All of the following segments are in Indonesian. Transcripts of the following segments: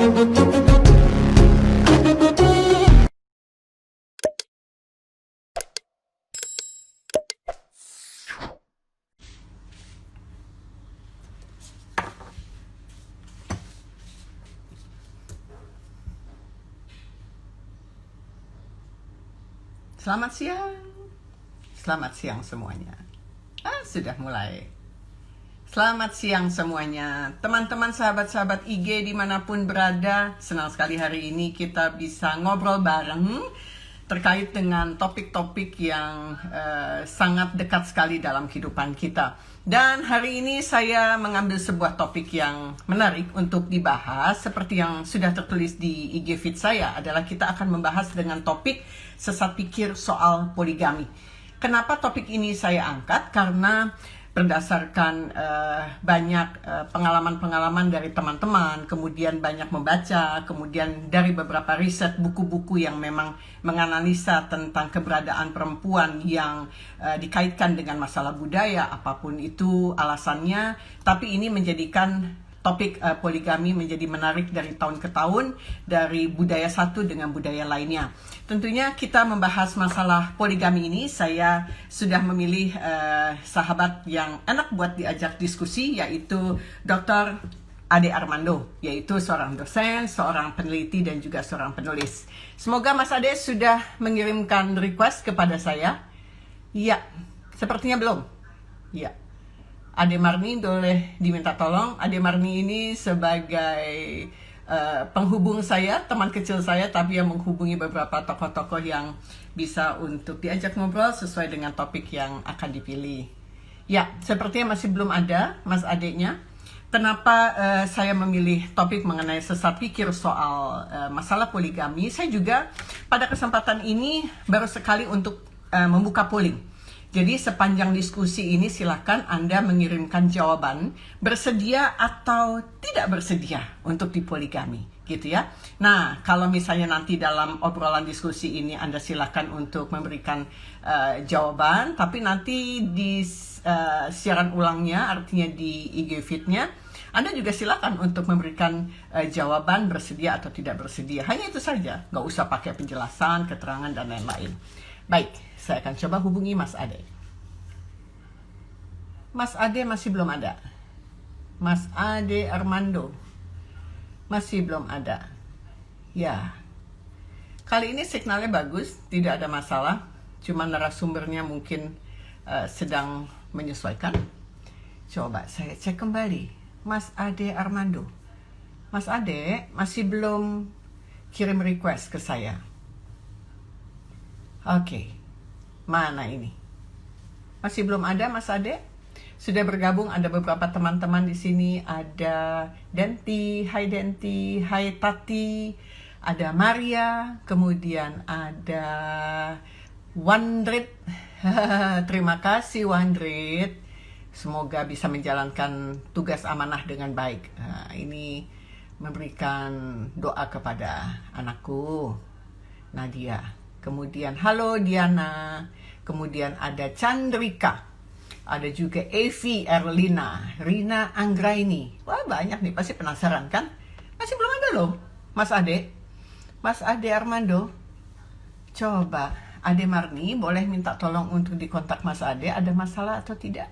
Selamat siang. Selamat siang semuanya. Sudah mulai. Selamat siang semuanya. Teman-teman sahabat-sahabat IG dimanapun berada, senang sekali hari ini kita bisa ngobrol bareng terkait dengan topik-topik yang sangat dekat sekali dalam kehidupan kita. Dan hari ini saya mengambil sebuah topik yang menarik untuk dibahas. Seperti yang sudah tertulis di IG feed saya, adalah kita akan membahas dengan topik sesat pikir soal poligami. Kenapa topik ini saya angkat? Karena berdasarkan banyak pengalaman-pengalaman dari teman-teman, kemudian banyak membaca, kemudian dari beberapa riset buku-buku yang memang menganalisa tentang keberadaan perempuan yang dikaitkan dengan masalah budaya, apapun itu alasannya, tapi ini menjadikan topik poligami menjadi menarik dari tahun ke tahun, dari budaya satu dengan budaya lainnya. Tentunya kita membahas masalah poligami ini, saya sudah memilih sahabat yang enak buat diajak diskusi, yaitu Dr. Ade Armando, yaitu seorang dosen, seorang peneliti, dan juga seorang penulis. Semoga Mas Ade sudah mengirimkan request kepada saya. Ya, sepertinya belum. Ya. Ade Marni boleh diminta tolong. Ade Marni ini sebagai penghubung saya, teman kecil saya, tapi yang menghubungi beberapa tokoh-tokoh yang bisa untuk diajak ngobrol sesuai dengan topik yang akan dipilih. Ya, sepertinya masih belum ada Mas Adenya. Kenapa saya memilih topik mengenai sesat pikir soal masalah poligami? Saya juga pada kesempatan ini baru sekali untuk membuka polling. Jadi sepanjang diskusi ini silakan Anda mengirimkan jawaban bersedia atau tidak bersedia untuk dipoligami, gitu ya. Nah, kalau misalnya nanti dalam obrolan diskusi ini Anda silakan untuk memberikan jawaban, tapi nanti di siaran ulangnya, artinya di IG feed-nya, Anda juga silakan untuk memberikan jawaban bersedia atau tidak bersedia. Hanya itu saja, nggak usah pakai penjelasan, keterangan, dan lain-lain. Baik, saya akan coba hubungi Mas Ade. Mas Ade masih belum ada. Mas Ade Armando masih belum ada. Ya, kali ini signalnya bagus, tidak ada masalah. Cuma narasumbernya mungkin sedang menyesuaikan. Coba saya cek kembali. Mas Ade Armando. Mas Ade masih belum kirim request ke saya. Oke. Mana ini? Masih belum ada Mas Ade? Sudah bergabung ada beberapa teman-teman di sini. Ada Denti, hai Denti, hai Tati, ada Maria, kemudian ada Wandrit. Terima kasih Wandrit. Semoga bisa menjalankan tugas amanah dengan baik. Ini memberikan doa kepada anakku Nadia. Kemudian halo Diana, kemudian ada Chandrika, ada juga Evi Erlina, Rina Anggraini. Wah banyak nih, pasti penasaran kan? Masih belum ada loh Mas Ade. Mas Ade Armando. Coba Ade Marni boleh minta tolong untuk dikontak Mas Ade, ada masalah atau tidak?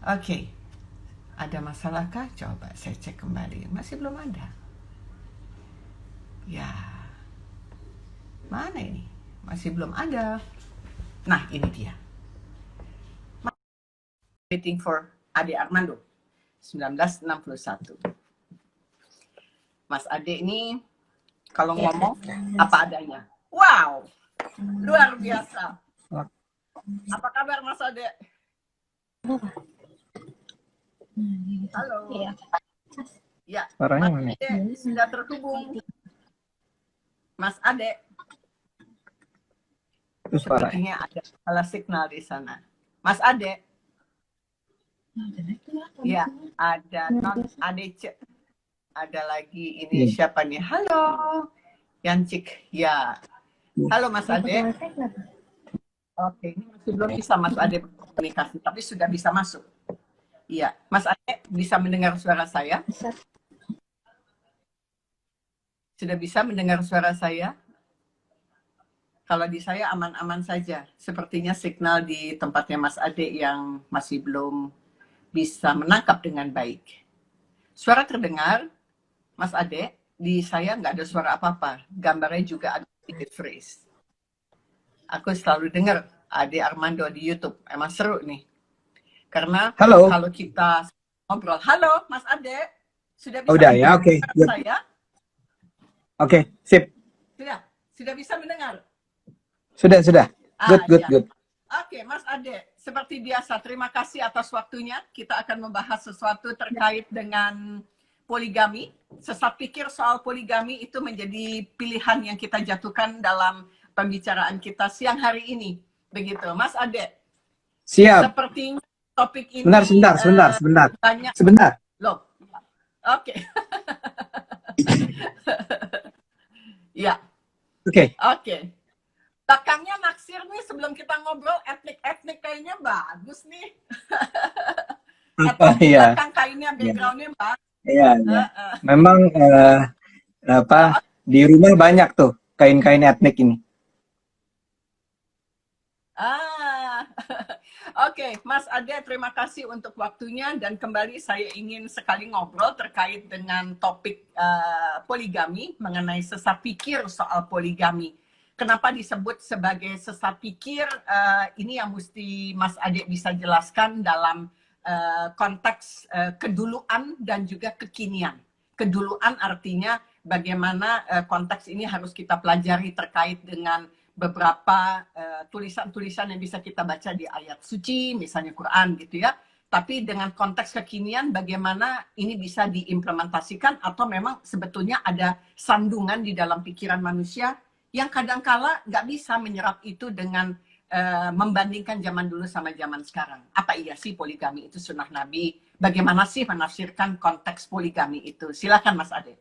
Oke. Ada masalahkah? Coba saya cek kembali. Masih belum ada. Ya. Mana ini? Masih belum ada. Nah, ini dia. Waiting for Ade Armando, 1961. Mas Ade ini kalau ngomong apa adanya. Wow, luar biasa. Apa kabar Mas Ade? Halo. Ya, Mas Ade sudah terhubung. Mas Ade. Sepertinya ada salah signal di sana. Mas Ade. Ya, ada non Adece. Ada lagi ini siapa nih? Halo. Yancik. Ya. Halo Mas Ade. Oke, ini masih belum bisa Mas Ade berkomunikasi, tapi sudah bisa masuk. Iya, Mas Ade bisa mendengar suara saya? Sudah bisa mendengar suara saya? Kalau di saya aman-aman saja. Sepertinya signal di tempatnya Mas Ade yang masih belum bisa menangkap dengan baik. Suara terdengar, Mas Ade. Di saya nggak ada suara apa-apa. Gambarnya juga agak sedikit freeze. Aku selalu dengar Ade Armando di YouTube. Emang seru nih. Karena Halo. kalau kita ngobrol, halo Mas Ade, sudah Oh, bisa udah ya, mendengar oke. Good. saya? Oke, sip. Sudah bisa mendengar? Sudah. Good, good, Ya. good. Oke, Mas Ade, seperti biasa, terima kasih atas waktunya. Kita akan membahas sesuatu terkait dengan poligami. Sesat pikir soal poligami itu menjadi pilihan yang kita jatuhkan dalam pembicaraan kita siang hari ini. Begitu, Mas Ade. Siap. Sepertinya topik ini Sebentar. banyak. Sebentar. Loh, oke. Ya. Oke. Belakangnya naksir nih sebelum kita ngobrol, etnik-etnik kayaknya bagus nih. Iya. Belakang kainnya, backgroundnya bagus. Iya. Memang di rumah banyak tuh kain-kain etnik ini. Oke, Mas Ade, terima kasih untuk waktunya dan kembali saya ingin sekali ngobrol terkait dengan topik poligami, mengenai sesat pikir soal poligami. Kenapa disebut sebagai sesat pikir? Ini yang mesti Mas Ade bisa jelaskan dalam konteks keduluan dan juga kekinian. Keduluan artinya bagaimana konteks ini harus kita pelajari terkait dengan beberapa tulisan-tulisan yang bisa kita baca di ayat suci, misalnya Quran gitu ya. Tapi dengan konteks kekinian bagaimana ini bisa diimplementasikan atau memang sebetulnya ada sandungan di dalam pikiran manusia yang kadangkala nggak bisa menyerap itu dengan membandingkan zaman dulu sama zaman sekarang. Apa iya sih poligami itu sunnah Nabi? Bagaimana sih menafsirkan konteks poligami itu? Silakan Mas Ade.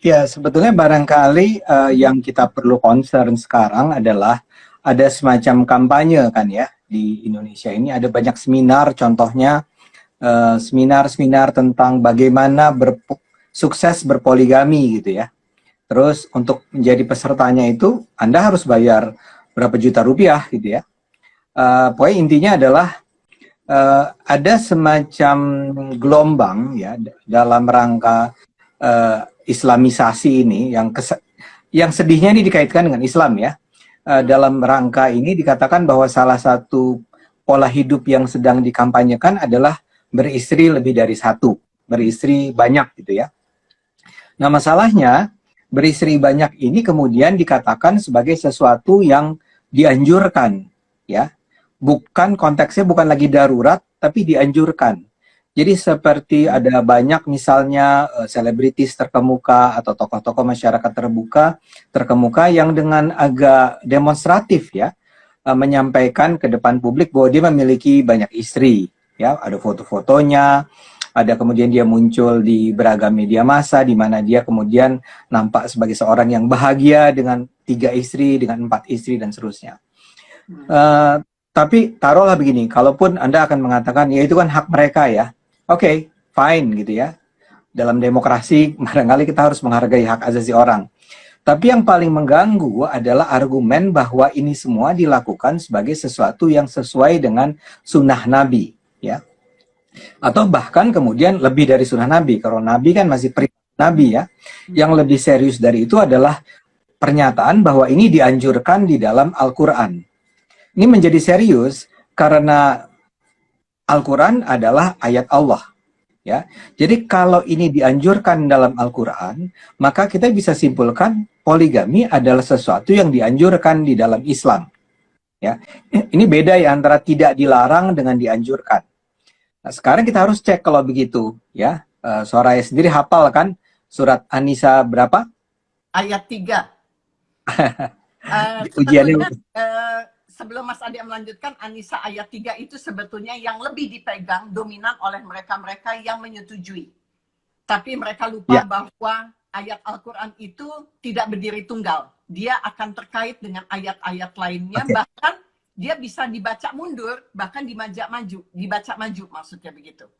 Ya, sebetulnya barangkali yang kita perlu concern sekarang adalah ada semacam kampanye kan ya di Indonesia ini. Ada banyak seminar, contohnya seminar-seminar tentang bagaimana sukses berpoligami gitu ya. Terus untuk menjadi pesertanya itu Anda harus bayar berapa juta rupiah gitu ya. Pokoknya intinya adalah ada semacam gelombang ya dalam rangka Islamisasi ini yang sedihnya ini dikaitkan dengan Islam ya. Dalam rangka ini dikatakan bahwa salah satu pola hidup yang sedang dikampanyekan adalah beristri lebih dari satu, beristri banyak gitu ya. Nah masalahnya beristri banyak ini kemudian dikatakan sebagai sesuatu yang dianjurkan ya. Bukan konteksnya bukan lagi darurat tapi dianjurkan. Jadi seperti ada banyak misalnya selebritis terkemuka atau tokoh-tokoh masyarakat terkemuka yang dengan agak demonstratif ya menyampaikan ke depan publik bahwa dia memiliki banyak istri ya, ada foto-fotonya, ada kemudian dia muncul di beragam media massa di mana dia kemudian nampak sebagai seorang yang bahagia dengan 3 istri, dengan 4 istri dan seterusnya. Tapi taruhlah begini, kalaupun Anda akan mengatakan ya itu kan hak mereka ya. Oke, fine gitu ya. Dalam demokrasi barangkali kita harus menghargai hak asasi orang. Tapi yang paling mengganggu adalah argumen bahwa ini semua dilakukan sebagai sesuatu yang sesuai dengan sunnah Nabi ya. Atau bahkan kemudian lebih dari sunnah Nabi. Kalau Nabi kan masih perintah Nabi ya. Yang lebih serius dari itu adalah pernyataan bahwa ini dianjurkan di dalam Al-Quran. Ini menjadi serius karena Al-Quran adalah ayat Allah. Ya. Jadi kalau ini dianjurkan dalam Al-Quran, maka kita bisa simpulkan poligami adalah sesuatu yang dianjurkan di dalam Islam. Ya. Ini beda ya antara tidak dilarang dengan dianjurkan. Nah, sekarang kita harus cek kalau begitu, ya. Soraya sendiri hafal kan surat An-Nisa berapa? Ayat 3. Ujiannya. Sebelum Mas Ade melanjutkan, An-Nisa ayat 3 itu sebetulnya yang lebih dipegang dominan oleh mereka-mereka yang menyetujui. Tapi mereka lupa bahwa ayat Al-Quran itu tidak berdiri tunggal. Dia akan terkait dengan ayat-ayat lainnya, bahkan dia bisa dibaca mundur, bahkan dibaca maju maksudnya begitu.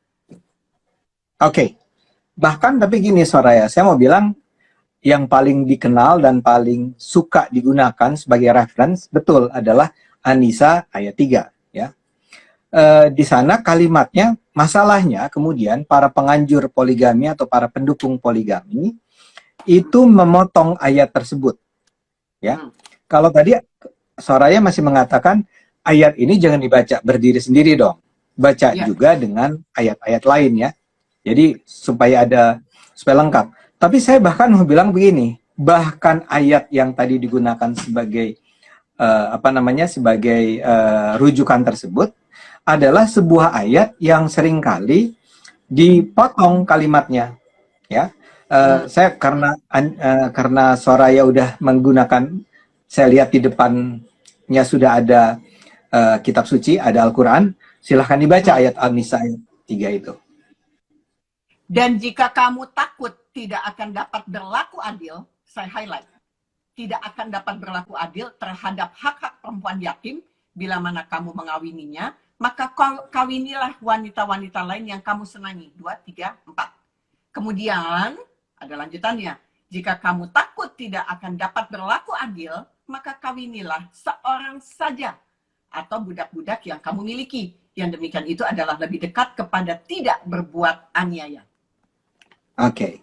Bahkan tapi gini Soraya, saya mau bilang yang paling dikenal dan paling suka digunakan sebagai reference betul adalah An-Nisa ayat 3 ya. Di sana kalimatnya, masalahnya kemudian para penganjur poligami atau para pendukung poligami itu memotong ayat tersebut ya. Kalau tadi Soraya masih mengatakan ayat ini jangan dibaca berdiri sendiri dong, baca juga dengan ayat-ayat lain ya. Jadi supaya lengkap. Tapi saya bahkan mau bilang begini, bahkan ayat yang tadi digunakan sebagai sebagai rujukan tersebut adalah sebuah ayat yang seringkali dipotong kalimatnya ya. Saya karena Soraya udah menggunakan, saya lihat di depannya sudah ada kitab suci, ada Al-Quran, silahkan dibaca ayat An-Nisa ayat 3 itu. Dan jika kamu takut tidak akan dapat berlaku adil, saya highlight, tidak akan dapat berlaku adil terhadap hak-hak perempuan yatim bila mana kamu mengawininya, maka kawinilah wanita-wanita lain yang kamu senangi. 2, 3, 4. Kemudian ada lanjutannya. Jika kamu takut tidak akan dapat berlaku adil, maka kawinilah seorang saja atau budak-budak yang kamu miliki. Yang demikian itu adalah lebih dekat kepada tidak berbuat aniaya. Oke.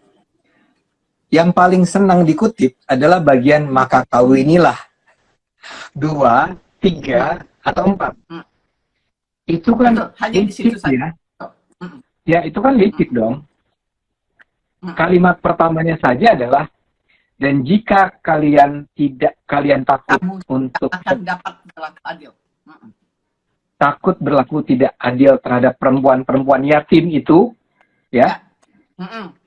Yang paling senang dikutip adalah bagian maka kawinilah 2, 3, atau 4. Itu kan hanya di situ saja. Ya, itu kan licik dong. Kalimat pertamanya saja adalah, dan jika kalian takut kamu untuk akan dapat berlaku adil. Takut berlaku tidak adil terhadap perempuan-perempuan yatim itu, ya.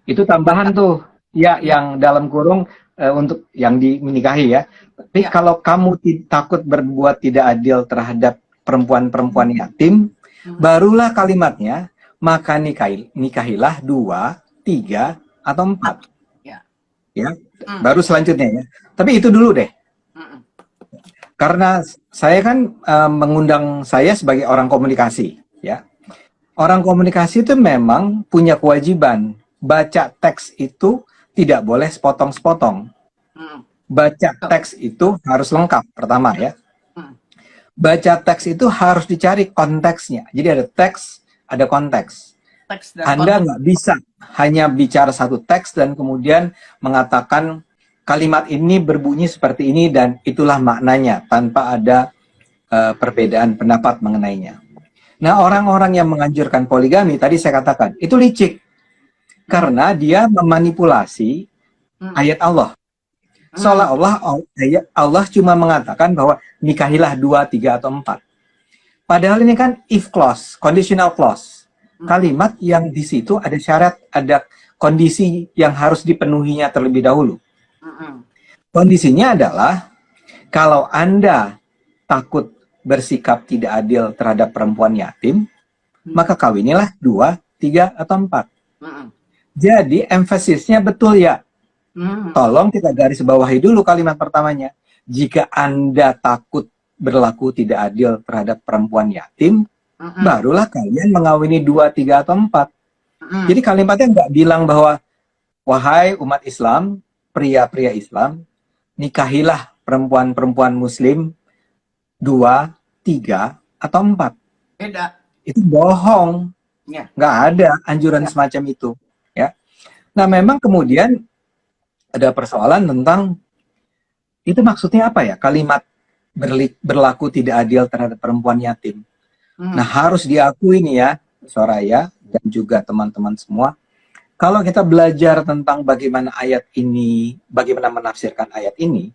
Itu tambahan tuh, ya, yang dalam kurung untuk yang dinikahi ya. Tapi kalau kamu takut berbuat tidak adil terhadap perempuan-perempuan yatim, barulah kalimatnya, maka nikahilah 2, 3, atau 4. Ya, baru selanjutnya ya. Tapi itu dulu deh. Karena saya kan mengundang saya sebagai orang komunikasi, ya. Orang komunikasi itu memang punya kewajiban baca teks itu tidak boleh sepotong-sepotong. Baca teks itu harus lengkap pertama ya. Baca teks itu harus dicari konteksnya. Jadi ada teks, ada konteks. Anda nggak bisa hanya bicara satu teks dan kemudian mengatakan kalimat ini berbunyi seperti ini dan itulah maknanya tanpa ada perbedaan pendapat mengenainya. Nah, orang-orang yang menganjurkan poligami tadi saya katakan itu licik karena dia memanipulasi ayat Allah. Seolah-olah Allah cuma mengatakan bahwa nikahilah 2, 3, atau 4. Padahal ini kan if clause, conditional clause. Kalimat yang di situ ada syarat, ada kondisi yang harus dipenuhinya terlebih dahulu. Kondisinya adalah kalau Anda takut bersikap tidak adil terhadap perempuan yatim, maka kawinilah 2, 3, atau 4. Jadi emfasisnya betul ya. Tolong kita garis bawahi dulu kalimat pertamanya. Jika Anda takut berlaku tidak adil terhadap perempuan yatim, barulah kalian mengawini 2, 3, atau 4. Jadi kalimatnya nggak bilang bahwa wahai umat Islam, pria-pria Islam, nikahilah perempuan-perempuan Muslim 2, 3, atau 4. Beda. Itu bohong. Nggak ada anjuran semacam itu. Ya. Nah, memang kemudian ada persoalan tentang itu maksudnya apa ya? Kalimat berlaku tidak adil terhadap perempuan yatim. Nah, harus diakui nih ya, Soraya dan juga teman-teman semua, kalau kita belajar tentang bagaimana ayat ini, bagaimana menafsirkan ayat ini,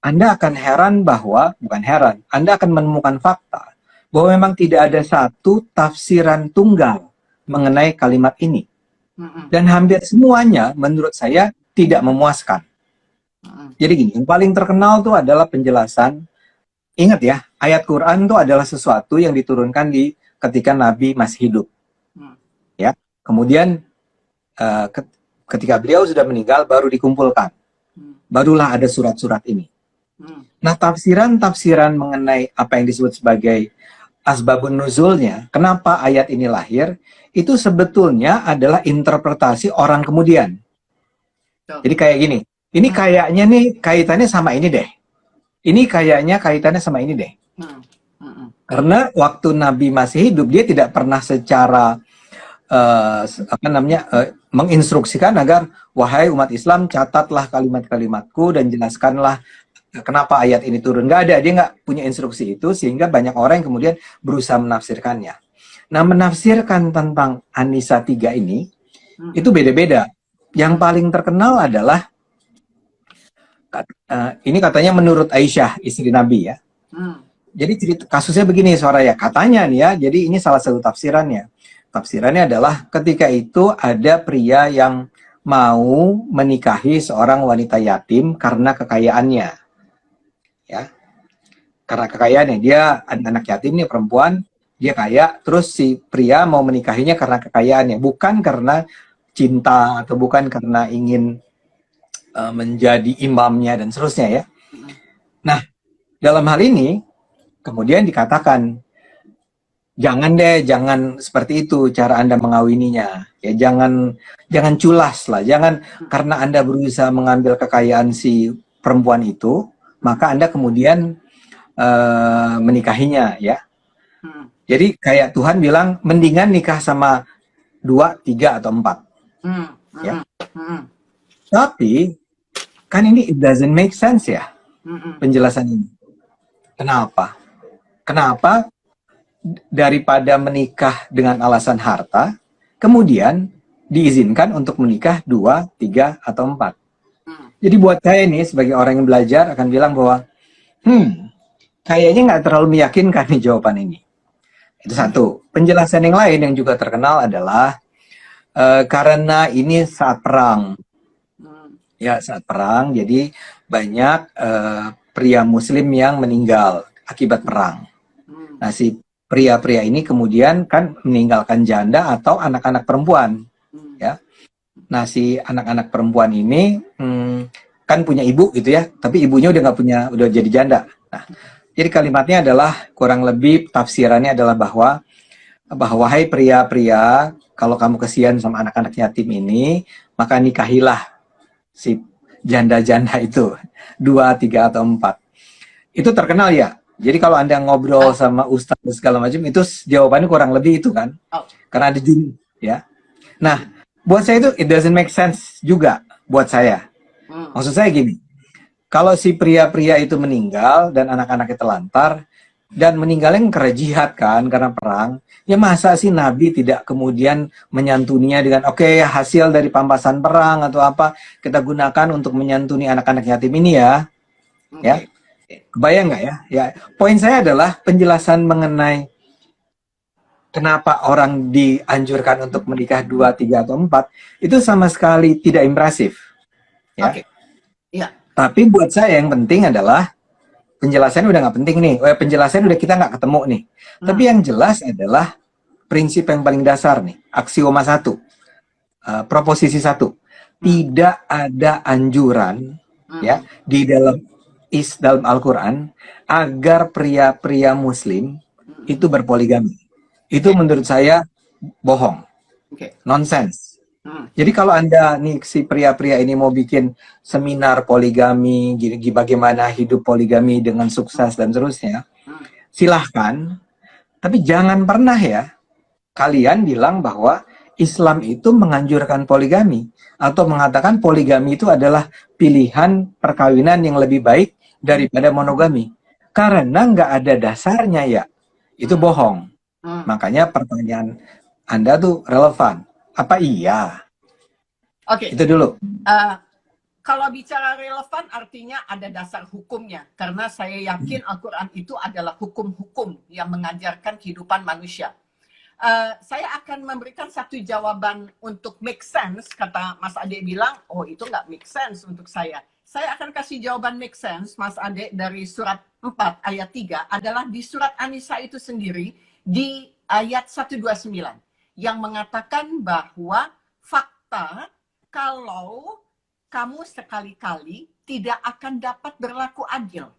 Anda akan heran bahwa, bukan heran, Anda akan menemukan fakta bahwa memang tidak ada satu tafsiran tunggal mengenai kalimat ini. Dan hampir semuanya menurut saya tidak memuaskan. Jadi gini, yang paling terkenal tuh adalah penjelasan, ingat ya, ayat Quran itu adalah sesuatu yang diturunkan ketika Nabi masih hidup. Ya, kemudian ketika beliau sudah meninggal baru dikumpulkan. Barulah ada surat-surat ini. Nah, tafsiran-tafsiran mengenai apa yang disebut sebagai asbabun nuzulnya, kenapa ayat ini lahir, itu sebetulnya adalah interpretasi orang kemudian. Tuh. Jadi kayak gini, ini kayaknya nih kaitannya sama ini deh. Ini kayaknya kaitannya sama ini deh. Hmm. Hmm. Hmm. Karena waktu Nabi masih hidup, dia tidak pernah secara menginstruksikan agar wahai umat Islam catatlah kalimat-kalimatku dan jelaskanlah kenapa ayat ini turun. Nggak ada, dia nggak punya instruksi itu, sehingga banyak orang yang kemudian berusaha menafsirkannya. Nah, menafsirkan tentang An-Nisa 3 ini itu beda-beda. Yang paling terkenal adalah ini katanya menurut Aisyah, istri Nabi ya. Jadi cerita kasusnya begini Soraya, katanya nih ya, jadi ini salah satu tafsirannya. Tafsirannya adalah ketika itu ada pria yang mau menikahi seorang wanita yatim karena kekayaannya. Ya. Karena kekayaannya, dia ada anak yatim nih perempuan, dia kaya, terus si pria mau menikahinya karena kekayaannya, bukan karena cinta atau bukan karena ingin menjadi imamnya dan seterusnya ya. Nah, dalam hal ini kemudian dikatakan jangan seperti itu cara Anda mengawininya. Ya, jangan culas lah, jangan karena Anda berusaha mengambil kekayaan si perempuan itu, maka Anda kemudian menikahinya ya. Jadi kayak Tuhan bilang mendingan nikah sama 2, 3 atau 4. Ya. Tapi kan ini it doesn't make sense ya penjelasan ini. Kenapa? Kenapa daripada menikah dengan alasan harta, kemudian diizinkan untuk menikah 2, 3 atau 4. Jadi buat saya ini sebagai orang yang belajar akan bilang bahwa kayaknya nggak terlalu meyakinkan nih jawaban ini. Itu satu. Penjelasan yang lain yang juga terkenal adalah karena ini saat perang. Ya, saat perang, jadi banyak pria muslim yang meninggal akibat perang. Nah, si pria-pria ini kemudian kan meninggalkan janda atau anak-anak perempuan. Ya. Nah, si anak-anak perempuan ini kan punya ibu gitu ya, tapi ibunya udah nggak punya, udah jadi janda. Nah, jadi kalimatnya adalah kurang lebih tafsirannya adalah bahwa hai pria-pria, kalau kamu kesian sama anak-anak yatim ini, maka nikahilah si janda-janda itu 2, 3 atau 4. Itu terkenal ya. Jadi kalau Anda ngobrol sama ustadz segala macam itu jawabannya kurang lebih itu kan. Karena ada jin ya. Nah, buat saya itu it doesn't make sense juga buat saya. Maksud saya gini. Kalau si pria-pria itu meninggal dan anak-anaknya terlantar dan meninggalnya karena jihad kan, karena perang, ya masa sih Nabi tidak kemudian menyantuninya dengan oke, hasil dari pampasan perang atau apa kita gunakan untuk menyantuni anak-anak yatim ini ya. Ya. Kebayang nggak ya? Ya, poin saya adalah penjelasan mengenai kenapa orang dianjurkan untuk menikah 2, 3 atau 4 itu sama sekali tidak impresif. Ya. Ya. Tapi buat saya yang penting adalah penjelasannya udah nggak penting nih. Penjelasannya udah kita nggak ketemu nih. Tapi yang jelas adalah prinsip yang paling dasar nih. Aksioma 1. Proposisi 1. Tidak ada anjuran ya di dalam Al-Quran agar pria-pria muslim itu berpoligami. Itu menurut saya bohong. Nonsense. Jadi kalau Anda nih si pria-pria ini mau bikin seminar poligami, bagaimana hidup poligami dengan sukses dan seterusnya, silahkan. Tapi jangan pernah ya kalian bilang bahwa Islam itu menganjurkan poligami atau mengatakan poligami itu adalah pilihan perkawinan yang lebih baik daripada monogami. Karena nggak ada dasarnya ya. Itu bohong. Makanya pertanyaan Anda tuh relevan. Apa iya? Oke. Itu dulu. Kalau bicara relevan artinya ada dasar hukumnya. Karena saya yakin Al-Quran itu adalah hukum-hukum yang mengajarkan kehidupan manusia. Saya akan memberikan satu jawaban untuk make sense. Kata Mas Ade bilang, oh itu nggak make sense untuk saya. Saya akan kasih jawaban make sense, Mas Ade, dari surat 4 ayat 3 adalah di surat An-Nisa itu sendiri di ayat 129 yang mengatakan bahwa fakta kalau kamu sekali-kali tidak akan dapat berlaku adil.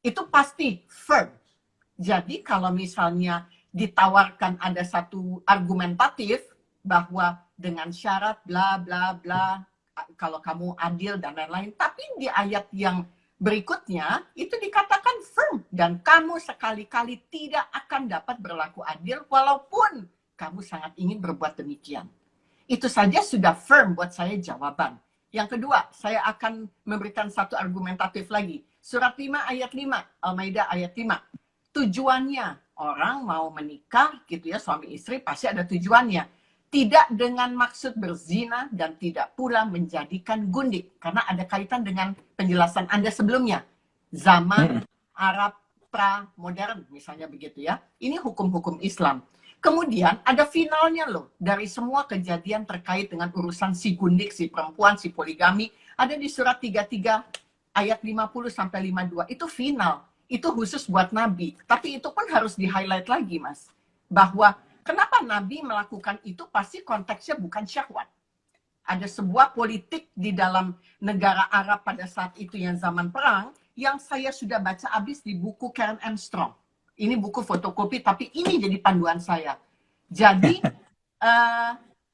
Itu pasti firm. Jadi kalau misalnya ditawarkan ada satu argumentatif bahwa dengan syarat bla bla bla kalau kamu adil dan lain-lain. Tapi di ayat yang berikutnya itu dikatakan firm, dan kamu sekali-kali tidak akan dapat berlaku adil walaupun kamu sangat ingin berbuat demikian. Itu saja sudah firm buat saya jawaban. Yang kedua, saya akan memberikan satu argumentatif lagi. Surat 5 ayat 5, Al-Maidah ayat 5. Tujuannya, orang mau menikah gitu ya, suami istri pasti ada tujuannya. Tidak dengan maksud berzina dan tidak pula menjadikan gundik. Karena ada kaitan dengan penjelasan Anda sebelumnya. Zaman Arab pra-modern misalnya begitu ya. Ini hukum-hukum Islam. Kemudian ada finalnya loh, dari semua kejadian terkait dengan urusan si gundik, si perempuan, si poligami, ada di surat 33 ayat 50 sampai 52. Itu final, itu khusus buat Nabi. Tapi itu pun harus di-highlight lagi, Mas. Bahwa kenapa Nabi melakukan itu pasti konteksnya bukan syahwat. Ada sebuah politik di dalam negara Arab pada saat itu yang zaman perang, yang saya sudah baca habis di buku Karen Armstrong. Ini buku fotokopi, tapi ini jadi panduan saya. Jadi,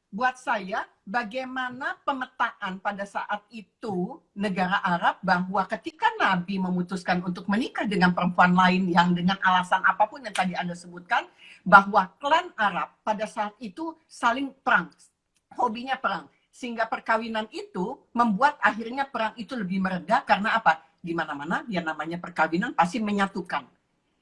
buat saya, bagaimana pemetaan pada saat itu negara Arab bahwa ketika Nabi memutuskan untuk menikah dengan perempuan lain yang dengan alasan apapun yang tadi Anda sebutkan, bahwa klan Arab pada saat itu saling perang, hobinya perang. Sehingga perkawinan itu membuat akhirnya perang itu lebih mereda karena apa? Di mana-mana yang namanya perkawinan pasti menyatukan.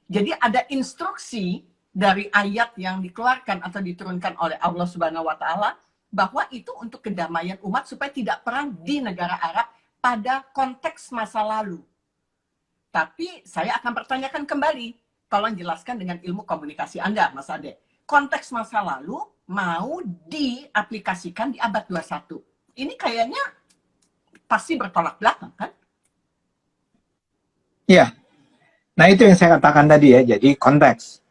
Jadi ada instruksi dari ayat yang dikeluarkan atau diturunkan oleh Allah Subhanahu wa Ta'ala bahwa itu untuk kedamaian umat supaya tidak perang di negara Arab pada konteks masa lalu. Tapi saya akan pertanyakan kembali, tolong jelaskan dengan ilmu komunikasi Anda, Mas Ade. Konteks masa lalu mau diaplikasikan di abad 21. Ini kayaknya pasti bertolak belakang, kan? Iya. Nah, itu yang saya katakan tadi ya, jadi konteks.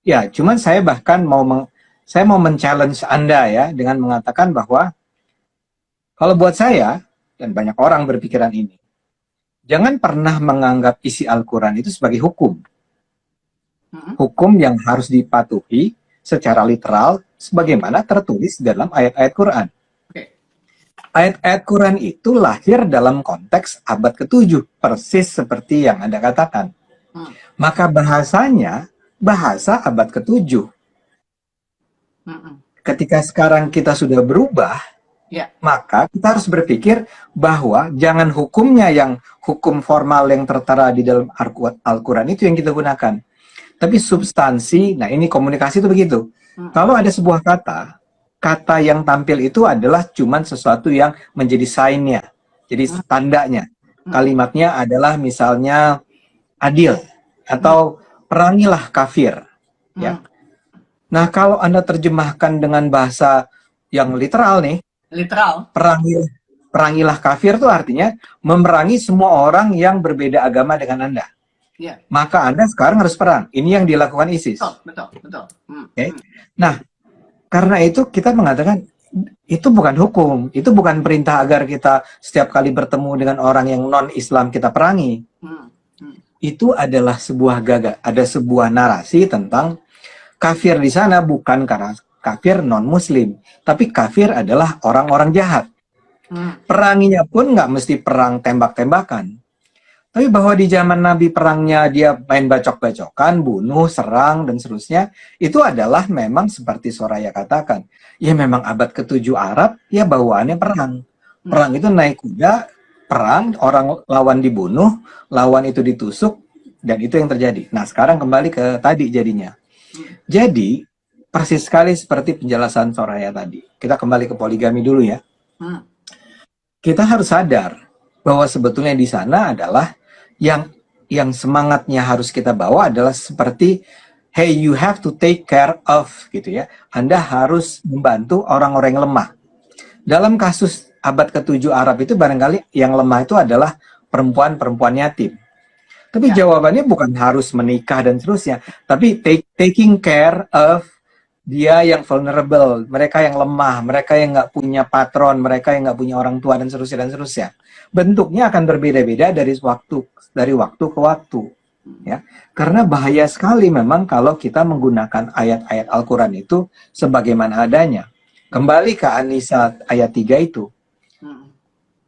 Ya, cuman saya bahkan mau men-challenge Anda ya, dengan mengatakan bahwa kalau buat saya, dan banyak orang berpikiran ini, jangan pernah menganggap isi Al-Quran itu sebagai hukum. Hukum yang harus dipatuhi secara literal, sebagaimana tertulis dalam ayat-ayat Quran. Ayat-ayat Quran itu lahir dalam konteks abad ke-7, persis seperti yang Anda katakan. Maka bahasanya, bahasa abad ke-7. Ketika sekarang kita sudah berubah, maka kita harus berpikir bahwa jangan hukumnya yang hukum formal yang tertera di dalam Al-Quran itu yang kita gunakan. Tapi substansi, nah ini komunikasi itu begitu. Kalau ada sebuah kata, kata yang tampil itu adalah cuman sesuatu yang menjadi sign-nya, jadi tandanya. Kalimatnya adalah misalnya adil, atau perangilah kafir. Ya. Nah, kalau Anda terjemahkan dengan bahasa yang literal nih, perangilah kafir itu artinya memerangi semua orang yang berbeda agama dengan Anda. Maka Anda sekarang harus perang. Ini yang dilakukan ISIS. Betul. Okay? Nah, karena itu kita mengatakan itu bukan hukum, itu bukan perintah agar kita setiap kali bertemu dengan orang yang non-Islam kita perangi. Itu adalah sebuah ada sebuah narasi tentang kafir di sana bukan karena kafir non-muslim, tapi kafir adalah orang-orang jahat. Peranginya pun nggak mesti perang tembak-tembakan. Tapi bahwa di zaman Nabi perangnya dia main bacok-bacokan, bunuh, serang, dan seterusnya, itu adalah memang seperti Soraya katakan. Ya memang abad ke-7 Arab, ya bawaannya perang. Perang itu naik kuda, perang, orang lawan dibunuh, lawan itu ditusuk, dan itu yang terjadi. Nah, sekarang kembali ke tadi jadinya. Jadi, persis sekali seperti penjelasan Soraya tadi. Kita kembali ke poligami dulu ya. Kita harus sadar bahwa sebetulnya di sana adalah yang semangatnya harus kita bawa adalah seperti, hey, you have to take care of, gitu ya. Anda harus membantu orang-orang yang lemah. Dalam kasus abad ke-7 Arab itu barangkali yang lemah itu adalah perempuan-perempuan yatim. Tapi jawabannya bukan harus menikah dan seterusnya, tapi taking care of dia yang vulnerable, mereka yang lemah, mereka yang nggak punya patron, mereka yang nggak punya orang tua dan seterusnya. Bentuknya akan berbeda-beda dari waktu ke waktu, ya. Karena bahaya sekali memang kalau kita menggunakan ayat-ayat Al-Quran itu sebagaimana adanya. Kembali ke An-Nisa ayat 3 itu.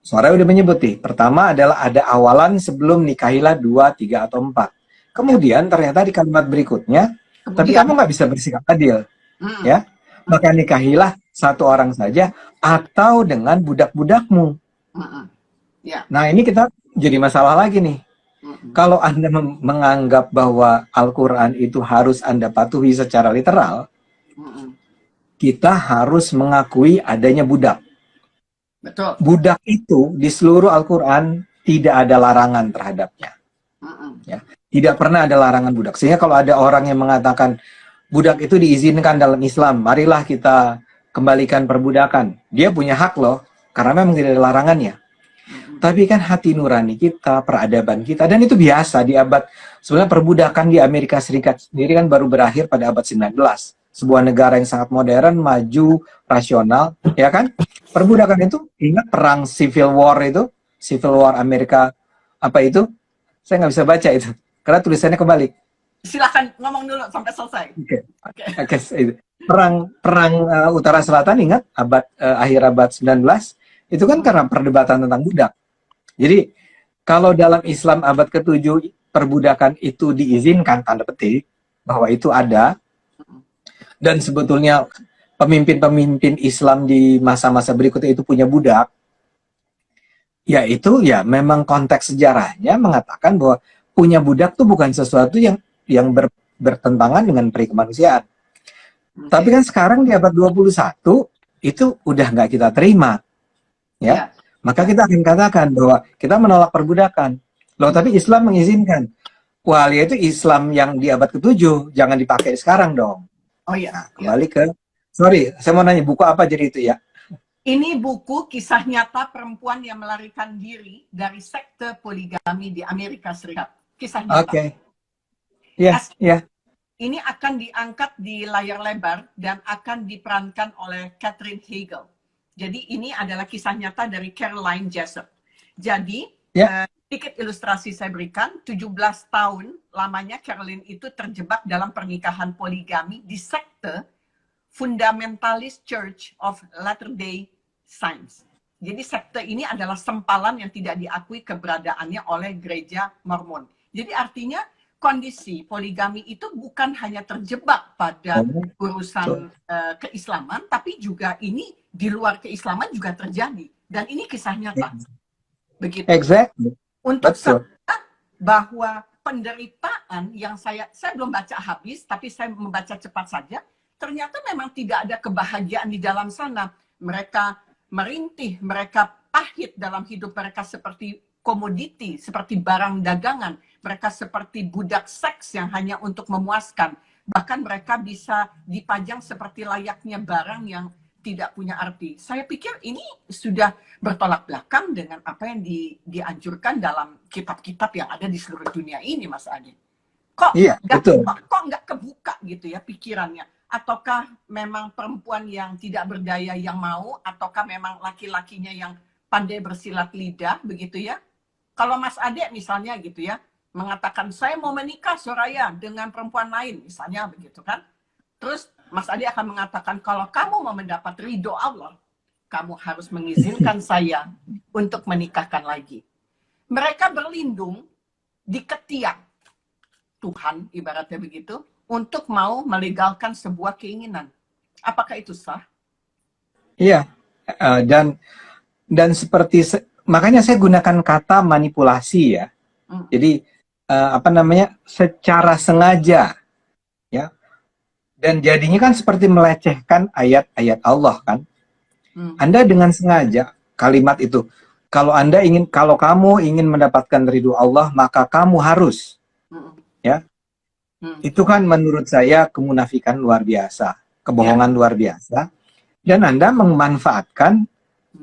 Suara udah menyebut nih. Pertama adalah ada awalan sebelum nikahilah 2, 3, atau 4. Kemudian ternyata di kalimat berikutnya, tapi Kemudian, kamu nggak bisa bersikap adil, mm, ya. Maka nikahilah satu orang saja atau dengan budak-budakmu. mm, ya, Nah ini kita jadi masalah lagi nih. Kalau Anda menganggap bahwa Al-Quran itu harus Anda patuhi secara literal, kita harus mengakui adanya budak. betul. Budak itu di seluruh Al-Quran tidak ada larangan terhadapnya. Ya. Tidak pernah ada larangan budak. Sehingga kalau ada orang yang mengatakan budak itu diizinkan dalam Islam, marilah kita kembalikan perbudakan. Dia punya hak loh, karena memang tidak ada larangannya. Tapi kan hati nurani kita, peradaban kita, dan itu biasa di abad, sebenarnya perbudakan di Amerika Serikat sendiri kan baru berakhir pada abad 19. Sebuah negara yang sangat modern, maju, rasional, ya kan? Perbudakan itu, ingat perang Civil War itu? Civil War Amerika, apa itu? Saya nggak bisa baca itu, karena tulisannya kebalik. Silakan ngomong dulu sampai selesai. Oke. Perang Utara Selatan, ingat? Akhir abad 19, itu kan karena perdebatan tentang budak. Jadi, kalau dalam Islam abad ke-7, perbudakan itu diizinkan, tanda petik, bahwa itu ada, dan sebetulnya pemimpin-pemimpin Islam di masa-masa berikutnya itu punya budak, ya itu ya memang konteks sejarahnya mengatakan bahwa punya budak itu bukan sesuatu yang bertentangan dengan peri kemanusiaan. Tapi kan sekarang di abad 21 itu udah nggak kita terima, ya. Maka kita akan katakan bahwa kita menolak perbudakan. Loh, tapi Islam mengizinkan. Wah, itu Islam yang di abad ke-7, jangan dipakai sekarang dong. Oh iya. Nah, kembali ke, sorry, saya mau nanya, buku apa jadi itu ya? Ini buku kisah nyata perempuan yang melarikan diri dari sekte poligami di Amerika Serikat. Kisah nyata. Oke. Iya. Ini akan diangkat di layar lebar dan akan diperankan oleh Catherine Hagel. Jadi ini adalah kisah nyata dari Caroline Jessup. Jadi, sedikit ilustrasi saya berikan, 17 tahun lamanya Caroline itu terjebak dalam pernikahan poligami di sekte Fundamentalist Church of Latter-day Saints. Jadi sekte ini adalah sempalan yang tidak diakui keberadaannya oleh gereja Mormon. Jadi artinya kondisi poligami itu bukan hanya terjebak pada urusan keislaman, tapi juga ini di luar keislaman juga terjadi. Dan ini kisah nyata. Begitu. Exactly. Untuk saya bahwa penderitaan yang saya belum baca habis, tapi saya membaca cepat saja, ternyata memang tidak ada kebahagiaan di dalam sana. Mereka merintih, mereka pahit dalam hidup mereka seperti komoditi, seperti barang dagangan. Mereka seperti budak seks yang hanya untuk memuaskan. Bahkan mereka bisa dipajang seperti layaknya barang yang tidak punya arti. Saya pikir ini sudah bertolak belakang dengan apa yang dianjurkan dalam kitab-kitab yang ada di seluruh dunia ini, Mas Adi. Kok nggak kebuka gitu ya pikirannya? Ataukah memang perempuan yang tidak berdaya yang mau, ataukah memang laki-lakinya yang pandai bersilat lidah, begitu ya? Kalau Mas Ade misalnya gitu ya, mengatakan saya mau menikah Soraya dengan perempuan lain, misalnya begitu kan? Terus Mas Ade akan mengatakan kalau kamu mau mendapat ridho Allah, kamu harus mengizinkan saya untuk menikahkan lagi. Mereka berlindung di ketiak Tuhan, ibaratnya begitu, untuk mau melegalkan sebuah keinginan. Apakah itu sah? Iya, dan seperti makanya saya gunakan kata manipulasi ya. Jadi secara sengaja ya. Dan jadinya kan seperti melecehkan ayat-ayat Allah kan. Anda dengan sengaja kalimat itu, kalau kamu ingin mendapatkan ridho Allah, maka kamu harus ya. Itu kan menurut saya kemunafikan luar biasa, kebohongan luar biasa. Dan Anda memanfaatkan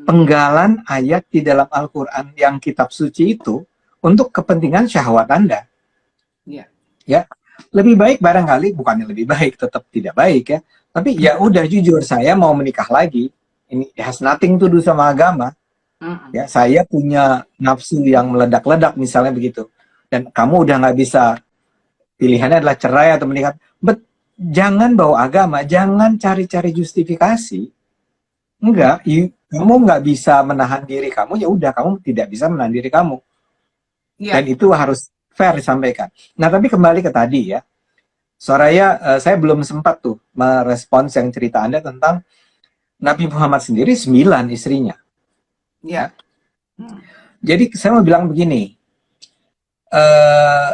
penggalan ayat di dalam Al-Quran yang kitab suci itu untuk kepentingan syahwat Anda. Ya, lebih baik barangkali, bukannya lebih baik, tetap tidak baik ya. Tapi ya udah jujur, saya mau menikah lagi. Ini has nothing to do sama agama. Ya, saya punya nafsu yang meledak-ledak misalnya begitu. Dan kamu udah nggak bisa, pilihannya adalah cerai atau menikah. Jangan bawa agama, jangan cari-cari justifikasi. Enggak, kamu nggak bisa menahan diri kamu, ya udah kamu tidak bisa menahan diri kamu. Dan Ya, itu harus fair disampaikan. Nah, tapi kembali ke tadi ya. Soraya, saya belum sempat tuh merespons yang cerita Anda tentang Nabi Muhammad sendiri 9 istrinya. ya. Hmm. Jadi saya mau bilang begini, eh,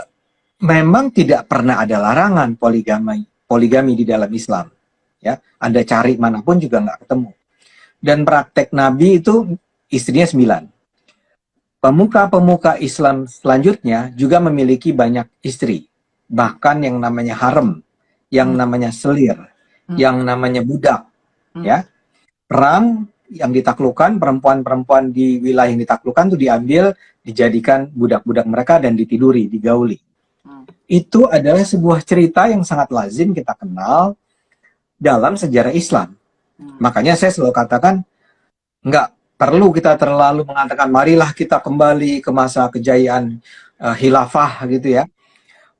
memang tidak pernah ada larangan poligami di dalam Islam. Ya, Anda cari manapun juga nggak ketemu. Dan praktek Nabi itu istrinya 9. Pemuka-pemuka Islam selanjutnya juga memiliki banyak istri. Bahkan yang namanya harem, yang namanya selir, yang namanya budak. Ya, perang yang ditaklukkan, perempuan-perempuan di wilayah yang ditaklukkan itu diambil, dijadikan budak-budak mereka dan ditiduri, digauli. Itu adalah sebuah cerita yang sangat lazim kita kenal dalam sejarah Islam. Makanya saya selalu katakan, nggak perlu kita terlalu mengatakan marilah kita kembali ke masa kejayaan khilafah gitu ya,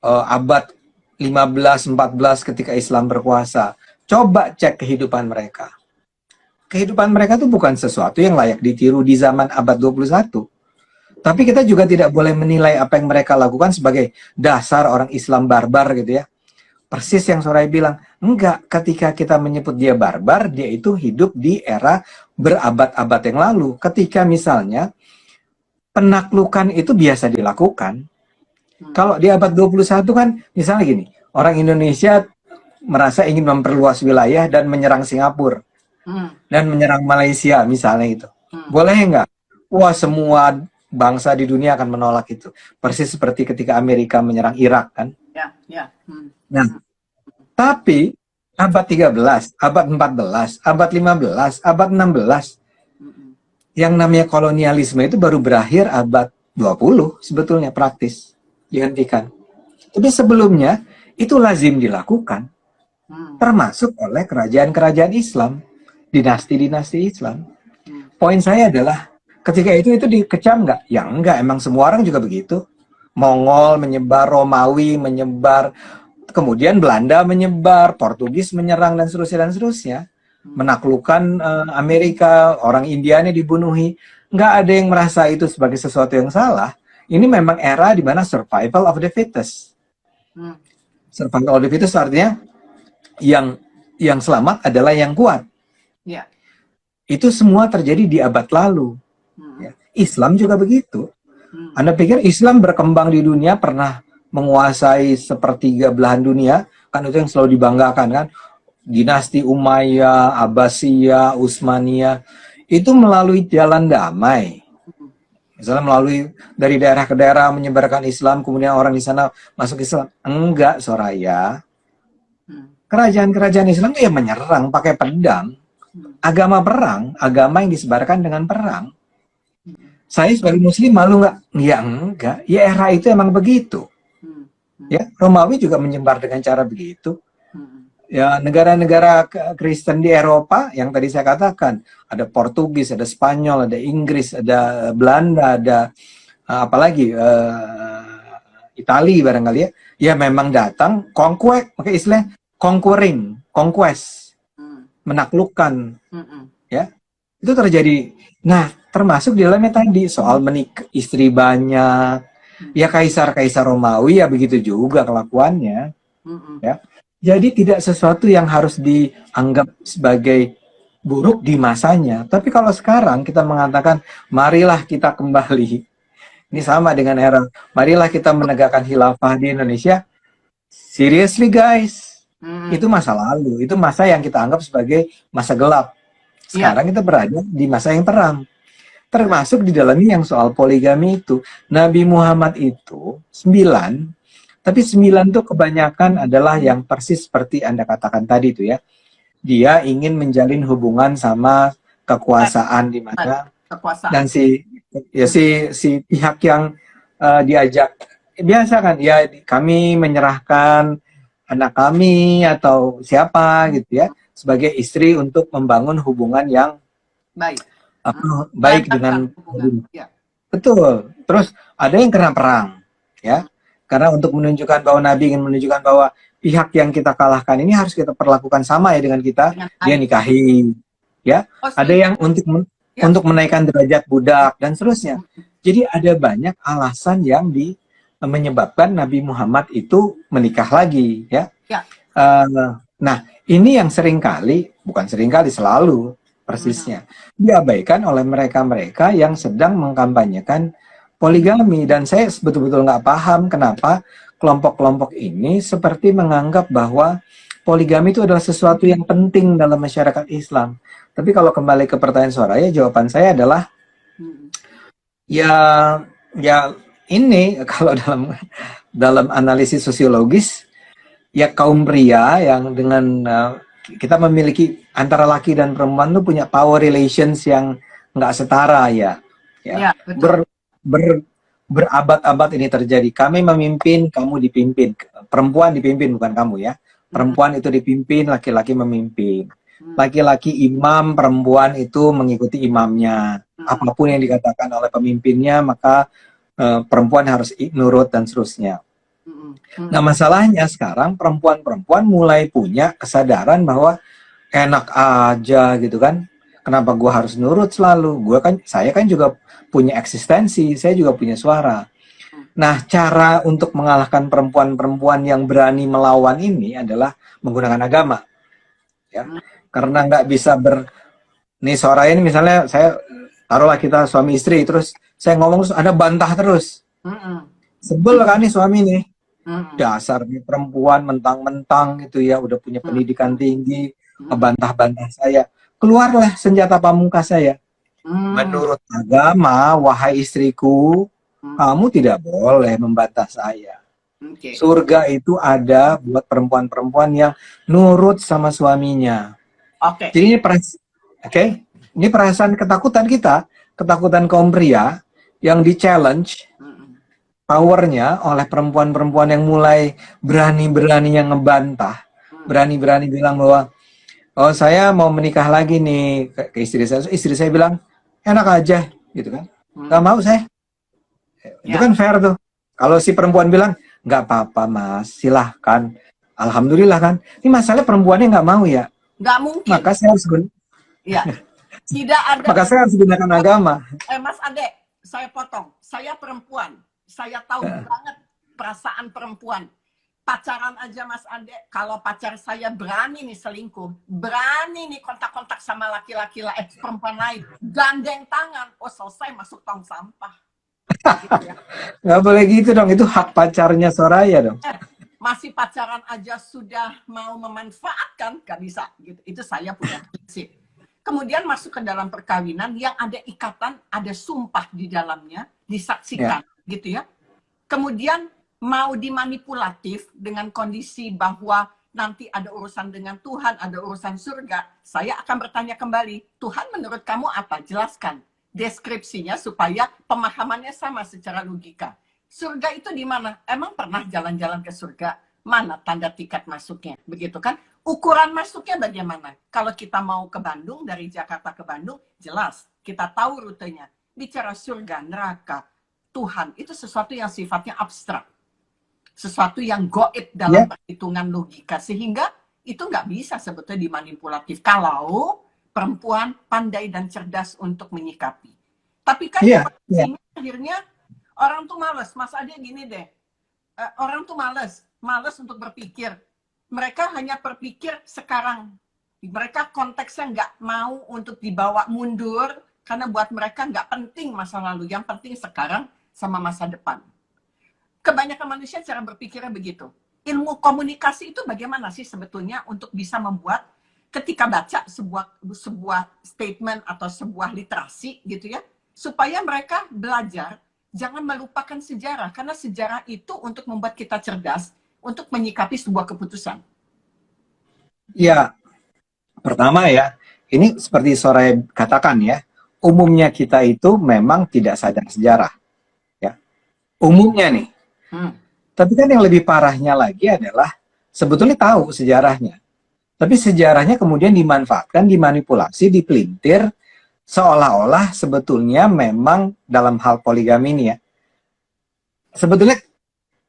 abad 15-14 ketika Islam berkuasa. Coba cek kehidupan mereka. Kehidupan mereka itu bukan sesuatu yang layak ditiru di zaman abad 21. Tapi kita juga tidak boleh menilai apa yang mereka lakukan sebagai dasar orang Islam barbar gitu ya. Persis yang Soraya bilang, enggak, ketika kita menyebut dia barbar, dia itu hidup di era berabad-abad yang lalu. Ketika misalnya penaklukan itu biasa dilakukan. Kalau di abad 21 kan, misalnya gini, orang Indonesia merasa ingin memperluas wilayah dan menyerang Singapura. Dan menyerang Malaysia misalnya itu. Boleh enggak? Wah, semua bangsa di dunia akan menolak itu. Persis seperti ketika Amerika menyerang Irak kan. Ya. Nah, tapi abad 13, abad 14, abad 15, abad 16, yang namanya kolonialisme itu baru berakhir abad 20 sebetulnya praktis dihentikan. Tapi sebelumnya itu lazim dilakukan, termasuk oleh kerajaan-kerajaan Islam, dinasti-dinasti Islam. Poin saya adalah ketika itu dikecam nggak? Ya enggak, emang semua orang juga begitu. Mongol menyebar, Romawi menyebar, kemudian Belanda menyebar, Portugis menyerang dan seterusnya, menaklukkan Amerika, orang Indianya dibunuhi. Nggak ada yang merasa itu sebagai sesuatu yang salah. Ini memang era di mana survival of the fittest. Survival of the fittest artinya yang selamat adalah yang kuat. Ya. Itu semua terjadi di abad lalu. Ya. Islam juga begitu. Anda pikir Islam berkembang di dunia pernah menguasai sepertiga belahan dunia? Kan itu yang selalu dibanggakan kan. Dinasti Umayyah, Abbasiyah, Utsmaniyah itu melalui jalan damai. Misalnya melalui dari daerah ke daerah menyebarkan Islam, kemudian orang di sana masuk Islam. Enggak, Soraya. Kerajaan-kerajaan Islam itu ya menyerang pakai pedang. Agama perang, agama yang disebarkan dengan perang. Saya sebagai muslim malu nggak? Ya enggak. Ya era itu emang begitu. Ya, Romawi juga menyebar dengan cara begitu. Ya, negara-negara Kristen di Eropa yang tadi saya katakan, ada Portugis, ada Spanyol, ada Inggris, ada Belanda, ada apalagi Itali barangkali ya. Ya memang datang conquest, pakai istilah conquest, menaklukkan. Ya. Itu terjadi. Nah, termasuk di dalamnya tadi soal menikah istri banyak. Ya kaisar-kaisar Romawi ya begitu juga kelakuannya. Ya. Jadi tidak sesuatu yang harus dianggap sebagai buruk di masanya. Tapi kalau sekarang kita mengatakan marilah kita kembali. Ini sama dengan era marilah kita menegakkan khilafah di Indonesia. Seriously guys. Itu masa lalu, itu masa yang kita anggap sebagai masa gelap. Sekarang kita berada di masa yang terang. Termasuk di dalamnya yang soal poligami itu. Nabi Muhammad itu 9, tapi 9 itu kebanyakan adalah yang persis seperti Anda katakan tadi itu ya. Dia ingin menjalin hubungan sama kekuasaan di mana dan si pihak yang diajak biasa kan ya kami menyerahkan anak kami atau siapa gitu ya sebagai istri untuk membangun hubungan yang baik dengan ya. Betul. Terus ada yang kena perang ya karena untuk menunjukkan bahwa Nabi ingin menunjukkan bahwa pihak yang kita kalahkan ini harus kita perlakukan sama ya dengan kita, dia nikahi ya. Oh, Ada yang Ya. untuk menaikkan derajat budak dan seterusnya. Jadi ada banyak alasan yang menyebabkan Nabi Muhammad itu menikah lagi, ya. Ya. Nah, ini yang bukan seringkali, selalu persisnya diabaikan oleh mereka-mereka yang sedang mengkampanyekan poligami. Dan saya betul-betul nggak paham kenapa kelompok-kelompok ini seperti menganggap bahwa poligami itu adalah sesuatu yang penting dalam masyarakat Islam. Tapi kalau kembali ke pertanyaan Soraya, jawaban saya adalah ya ini kalau dalam analisis sosiologis, ya kaum pria yang dengan kita memiliki antara laki dan perempuan itu punya power relations yang nggak setara, ya. Betul. Berabad-abad ini terjadi. Kami memimpin, kamu dipimpin. Perempuan dipimpin, bukan kamu, ya. Perempuan itu dipimpin, laki-laki memimpin. Laki-laki imam, perempuan itu mengikuti imamnya. Apapun yang dikatakan oleh pemimpinnya, maka perempuan harus nurut dan seterusnya. Nah, masalahnya sekarang perempuan-perempuan mulai punya kesadaran bahwa enak aja gitu kan. Kenapa gue harus nurut selalu? Saya kan juga punya eksistensi, saya juga punya suara. Nah, cara untuk mengalahkan perempuan-perempuan yang berani melawan ini adalah menggunakan agama. Ya. Karena nggak bisa nih suara ini misalnya saya taruhlah kita suami istri, terus saya ngomong terus ada bantah terus. Sebel kan nih suami nih. Dasar nih perempuan mentang-mentang gitu ya, udah punya pendidikan tinggi, ngebantah-bantah saya. Keluarlah senjata pamungkas saya. Menurut agama, wahai istriku, kamu tidak boleh membantah saya. Surga itu ada buat perempuan-perempuan yang nurut sama suaminya. Jadi ini perasaan ketakutan kita, ketakutan kaum pria yang di-challenge powernya oleh perempuan-perempuan yang mulai berani-beraninya ngebantah, berani-berani bilang bahwa oh saya mau menikah lagi nih ke istri saya. Istri saya bilang enak aja gitu kan, nggak mau saya. Itu kan fair tuh. Kalau si perempuan bilang nggak apa-apa mas, silahkan, alhamdulillah kan. Ini masalah perempuannya nggak mau ya. Nggak mungkin. Maka saya harus tidak ada. Maka saya harus gunakan agama. Mas Ade, saya potong. Saya perempuan. Saya tahu banget perasaan perempuan. Pacaran aja Mas Ade, kalau pacar saya berani nih selingkuh, berani nih kontak-kontak sama laki-laki perempuan lain, gandeng tangan, oh selesai masuk tong sampah. Gitu ya. Nggak boleh gitu dong, itu hak pacarnya Soraya dong. Masih pacaran aja sudah mau memanfaatkan, gak bisa. Gitu. Itu saya punya prinsip. Kemudian masuk ke dalam perkawinan yang ada ikatan, ada sumpah di dalamnya, disaksikan, gitu ya. Kemudian mau dimanipulatif dengan kondisi bahwa nanti ada urusan dengan Tuhan, ada urusan surga, saya akan bertanya kembali, Tuhan menurut kamu apa? Jelaskan deskripsinya supaya pemahamannya sama secara logika. Surga itu di mana? Emang pernah jalan-jalan ke surga? Mana tanda tiket masuknya? Begitu kan? Ukuran masuknya bagaimana? Kalau kita mau ke Bandung, dari Jakarta ke Bandung, jelas. Kita tahu rutenya. Bicara surga, neraka, Tuhan, itu sesuatu yang sifatnya abstrak. Sesuatu yang goib dalam perhitungan logika. Sehingga itu nggak bisa sebetulnya dimanipulatif. Kalau perempuan pandai dan cerdas untuk menyikapi. Tapi kan akhirnya orang tuh males. Mas Ade gini deh. Orang tuh males untuk berpikir. Mereka hanya berpikir sekarang. Mereka konteksnya nggak mau untuk dibawa mundur. Karena buat mereka nggak penting masa lalu. Yang penting sekarang sama masa depan. Kebanyakan manusia cara berpikirnya begitu. Ilmu komunikasi itu bagaimana sih sebetulnya untuk bisa membuat ketika baca sebuah statement atau sebuah literasi gitu ya, supaya mereka belajar jangan melupakan sejarah, karena sejarah itu untuk membuat kita cerdas untuk menyikapi sebuah keputusan. Ya, pertama ya, ini seperti Soraya katakan ya, umumnya kita itu memang tidak sadar sejarah, ya, umumnya nih. Tapi kan yang lebih parahnya lagi adalah sebetulnya tahu sejarahnya, tapi sejarahnya kemudian dimanfaatkan, dimanipulasi, dipelintir, seolah-olah sebetulnya memang dalam hal poligami ini ya, sebetulnya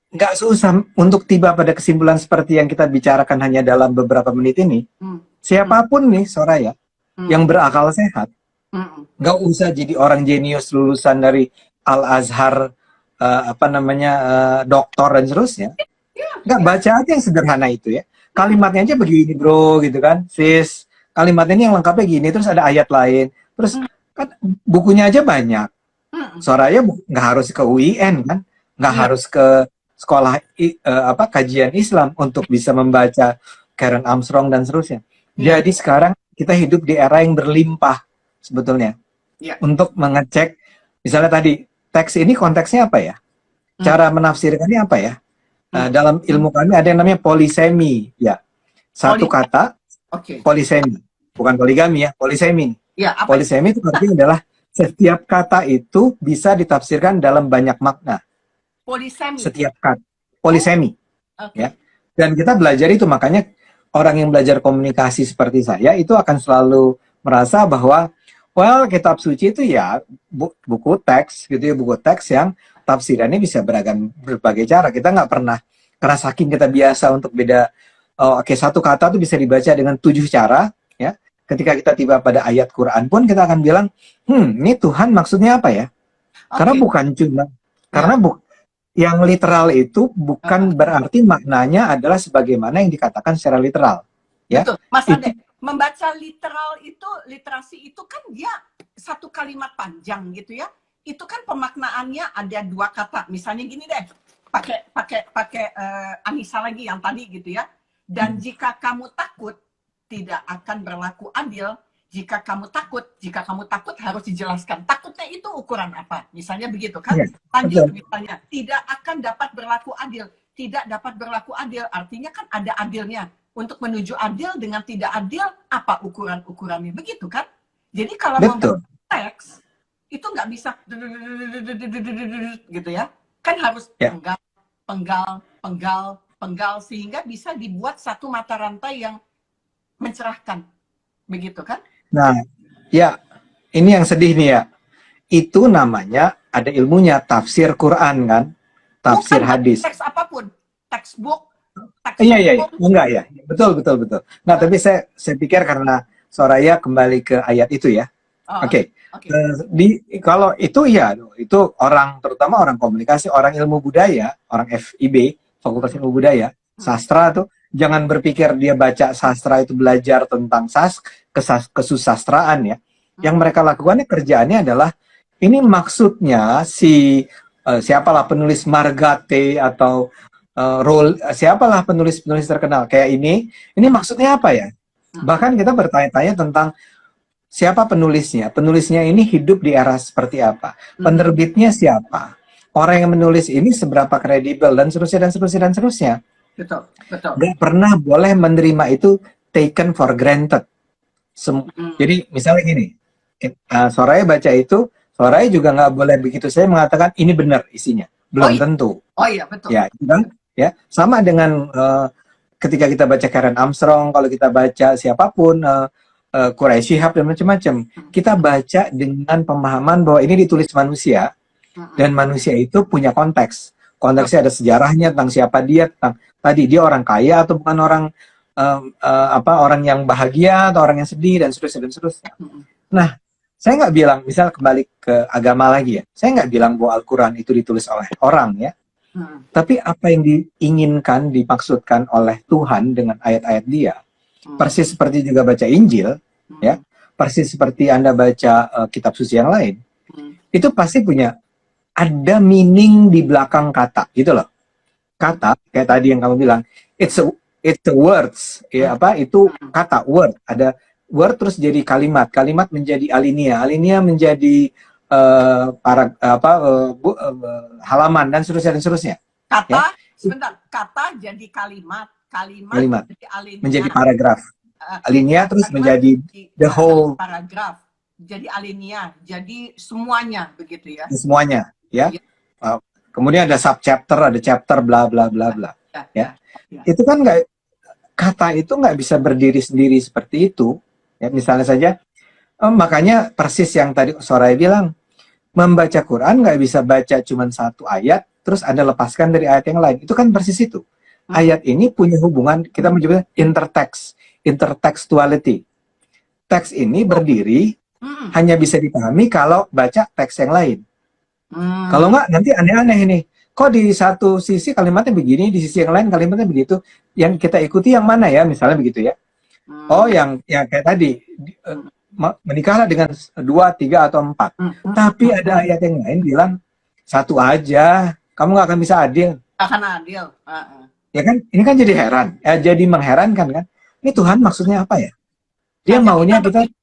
nggak susah untuk tiba pada kesimpulan seperti yang kita bicarakan hanya dalam beberapa menit ini. Siapapun nih Soraya, yang berakal sehat, nggak usah jadi orang jenius lulusan dari Al Azhar, apa namanya, doktor dan seterusnya. Nggak, baca aja yang sederhana itu ya. Kalimatnya aja begini bro, gitu kan, sis. Kalimatnya ini yang lengkapnya gini, terus ada ayat lain. Terus kan bukunya aja banyak. Soraya nggak harus ke UIN kan, nggak harus ke sekolah apa kajian Islam untuk bisa membaca Karen Armstrong dan seterusnya. Jadi sekarang kita hidup di era yang berlimpah sebetulnya untuk mengecek, misalnya tadi teks ini konteksnya apa ya, cara menafsirkannya apa ya. Dalam ilmu kami ada yang namanya polisemi, ya, satu kata polisemi, bukan poligami ya, polisemi. Polisemi itu artinya adalah setiap kata itu bisa ditafsirkan dalam banyak makna. Polisemi. Setiap kata. Polisemi. Ya. Dan kita belajar itu, makanya orang yang belajar komunikasi seperti saya itu akan selalu merasa bahwa, well, kitab suci itu ya buku teks gitu ya, buku teks yang tafsirannya bisa berbagai cara. Kita nggak pernah, karena saking kita biasa untuk beda, satu kata itu bisa dibaca dengan 7 cara, ya. Ketika kita tiba pada ayat Quran pun kita akan bilang, ini Tuhan maksudnya apa ya? Karena bukan cuma, karena yang literal itu bukan berarti maknanya adalah sebagaimana yang dikatakan secara literal. Ya? Betul, Mas Ade. Membaca literal itu, literasi itu kan dia satu kalimat panjang gitu ya. Itu kan pemaknaannya ada 2 kata. Misalnya gini deh, pakai Anissa lagi yang tadi gitu ya. Dan jika kamu takut, tidak akan berlaku adil. Jika kamu takut harus dijelaskan. Takutnya itu ukuran apa? Misalnya begitu kan? Lanjut misalnya, tidak akan dapat berlaku adil. Tidak dapat berlaku adil, artinya kan ada adilnya. Untuk menuju adil dengan tidak adil, apa ukuran-ukurannya? Begitu kan? Jadi kalau membaca teks, itu nggak bisa gitu ya. Kan harus penggal, sehingga bisa dibuat satu mata rantai yang mencerahkan, begitu kan? Nah, ya, ini yang sedih nih ya. Itu namanya ada ilmunya, tafsir Quran kan, tafsir hadis. Teks apapun, textbook. Iya, enggak ya, betul. Nah, tapi saya pikir karena Soraya kembali ke ayat itu ya. Oke. Kalau itu ya, itu orang, terutama orang komunikasi, orang ilmu budaya, orang FIB, Fakultas Ilmu Budaya, sastra tuh. Jangan berpikir dia baca sastra itu belajar tentang kesusastraan ya. Yang mereka lakukan kerjaannya adalah, ini maksudnya siapalah penulis Margate atau siapalah penulis-penulis terkenal kayak ini maksudnya apa ya? Bahkan kita bertanya-tanya tentang siapa penulisnya. Penulisnya ini hidup di era seperti apa? Penerbitnya siapa? Orang yang menulis ini seberapa kredibel dan seterusnya. Betul. Gak pernah boleh menerima itu taken for granted. Jadi misalnya gini, Soraya baca itu, Soraya juga nggak boleh begitu saya mengatakan ini benar isinya, belum tentu. Oh iya, betul. Ya, kan? Ya, sama dengan ketika kita baca Karen Armstrong, kalau kita baca siapapun, Quraish Shihab dan macam-macam, kita baca dengan pemahaman bahwa ini ditulis manusia dan manusia itu punya konteks. Konteksnya ada sejarahnya tentang siapa dia, tentang tadi dia orang kaya atau bukan orang orang yang bahagia atau orang yang sedih dan seterusnya. Nah, saya nggak bilang, misal kembali ke agama lagi ya, saya nggak bilang bahwa Al-Quran itu ditulis oleh orang ya, tapi apa yang diinginkan, dimaksudkan oleh Tuhan dengan ayat-ayat dia, persis seperti juga baca Injil, ya, persis seperti Anda baca kitab suci yang lain, itu pasti punya ada meaning di belakang kata, gitu loh. Kata kayak tadi yang kamu bilang, it's a words, ya apa itu kata word, ada word terus jadi kalimat menjadi alinea menjadi halaman dan seterusnya. Kata, ya? Sebentar, kata jadi kalimat jadi alinea, menjadi paragraf, alinea terus menjadi the whole paragraf, jadi alinea, jadi semuanya begitu ya. Semuanya, ya. Kemudian ada subchapter, ada chapter, bla bla bla bla. Ya. Itu kan nggak, kata itu nggak bisa berdiri sendiri seperti itu. Ya, misalnya saja, makanya persis yang tadi Soraya bilang, membaca Quran nggak bisa baca cuma satu ayat, terus Anda lepaskan dari ayat yang lain. Itu kan persis itu. Ayat ini punya hubungan, kita menyebutnya intertext, intertextuality. teks ini berdiri hanya bisa dipahami kalau baca teks yang lain. Kalau nggak, nanti aneh-aneh ini. Kok di satu sisi kalimatnya begini, di sisi yang lain kalimatnya begitu. Yang kita ikuti yang mana ya, misalnya begitu ya. Oh, yang kayak tadi, menikahlah dengan 2, 3, atau 4. Tapi ada ayat yang lain bilang, 1 aja, kamu nggak akan bisa adil. Akan adil. Ya kan, ini kan jadi heran, jadi mengherankan kan. Ini Tuhan maksudnya apa ya? Dia Hanya maunya kita kita.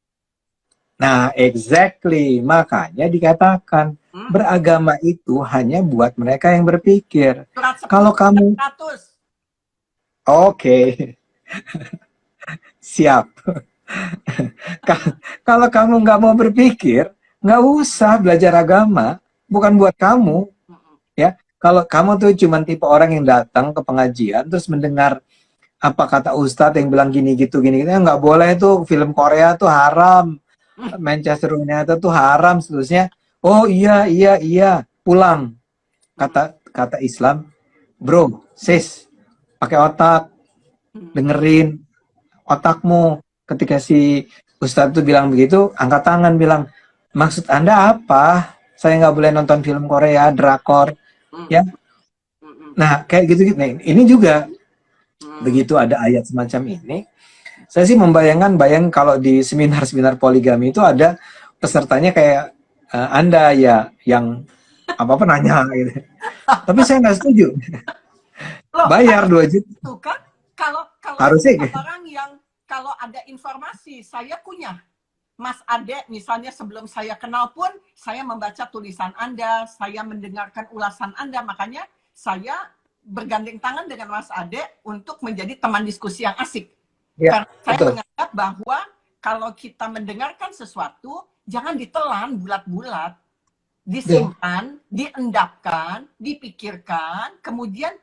Nah, exactly. Makanya dikatakan beragama itu hanya buat mereka yang berpikir. surat 10 Kalau kamu, 100. oke, siap. Kalau kamu nggak mau berpikir, nggak usah belajar agama. Bukan buat kamu, ya. Kalau kamu tuh cuman tipe orang yang datang ke pengajian terus mendengar apa kata Ustadz yang bilang gini gitu, nggak boleh tuh, film Korea tuh haram, Manchester United tuh haram, seterusnya. Oh iya, pulang. Kata Islam, bro, sis, pakai otak, dengerin otakmu. Ketika si Ustadz tuh bilang begitu, angkat tangan bilang, maksud Anda apa? Saya nggak boleh nonton film Korea, drakor, ya. Nah, kayak gitu-gitu. Nah, ini juga begitu ada ayat semacam ini. Saya sih bayang kalau di seminar-seminar poligami itu ada pesertanya kayak Anda ya, yang apa-apa nanya gitu. Tapi saya nggak setuju. Loh, Bayar 2 juta. itu kan kalau Harusnya. orang yang kalau ada informasi saya punya Mas Ade, misalnya sebelum saya kenal pun saya membaca tulisan Anda, saya mendengarkan ulasan Anda, makanya saya bergandeng tangan dengan Mas Ade untuk menjadi teman diskusi yang asik. Ya, Karena saya betul. menganggap bahwa kalau kita mendengarkan sesuatu jangan ditelan bulat-bulat, disimpan, diendapkan, dipikirkan, kemudian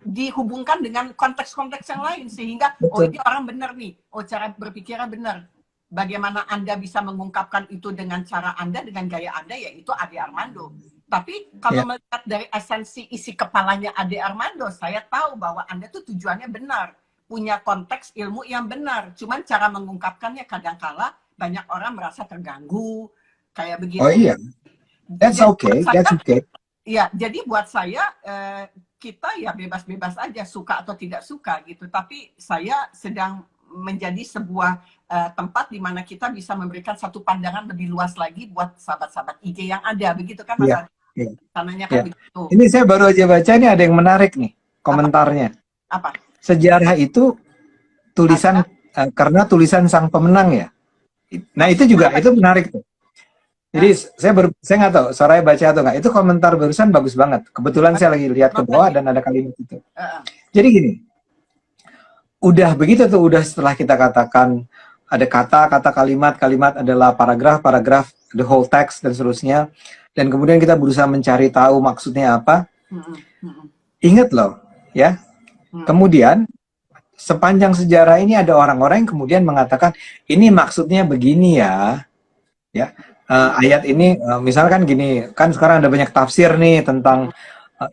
dihubungkan dengan konteks-konteks yang lain sehingga oh Betul. ini orang benar nih, oh cara berpikirnya benar. Bagaimana Anda bisa mengungkapkan itu dengan cara Anda, dengan gaya Anda, yaitu Ade Armando. Tapi kalau melihat dari esensi isi kepalanya Ade Armando, saya tahu bahwa Anda tuh tujuannya benar, punya konteks ilmu yang benar. Cuman cara mengungkapkannya kadangkala banyak orang merasa terganggu, kayak begitu. Oh iya, that's okay, that's okay. Iya, jadi buat saya kita ya bebas-bebas aja, suka atau tidak suka gitu. Tapi saya sedang menjadi sebuah tempat di mana kita bisa memberikan satu pandangan lebih luas lagi buat sahabat-sahabat IG yang ada, begitu kan Mas Ade? Sananya kan begitu. Ini saya baru aja baca, ini ada yang menarik nih komentarnya. Apa? Sejarah itu tulisan karena tulisan sang pemenang ya. Nah itu juga itu menarik tuh. Jadi saya nggak tahu suaranya baca atau nggak. Itu komentar barusan bagus banget. Kebetulan saya lagi lihat ke bawah dan ada kalimat itu. Jadi gini, udah begitu tuh, udah setelah kita katakan ada kata kalimat adalah paragraf, the whole text dan seterusnya. Dan kemudian kita berusaha mencari tahu maksudnya apa. Ingat loh, ya. Kemudian sepanjang sejarah ini ada orang-orang yang kemudian mengatakan ini maksudnya begini ya. Ya. Ayat ini misalkan gini, kan sekarang ada banyak tafsir nih tentang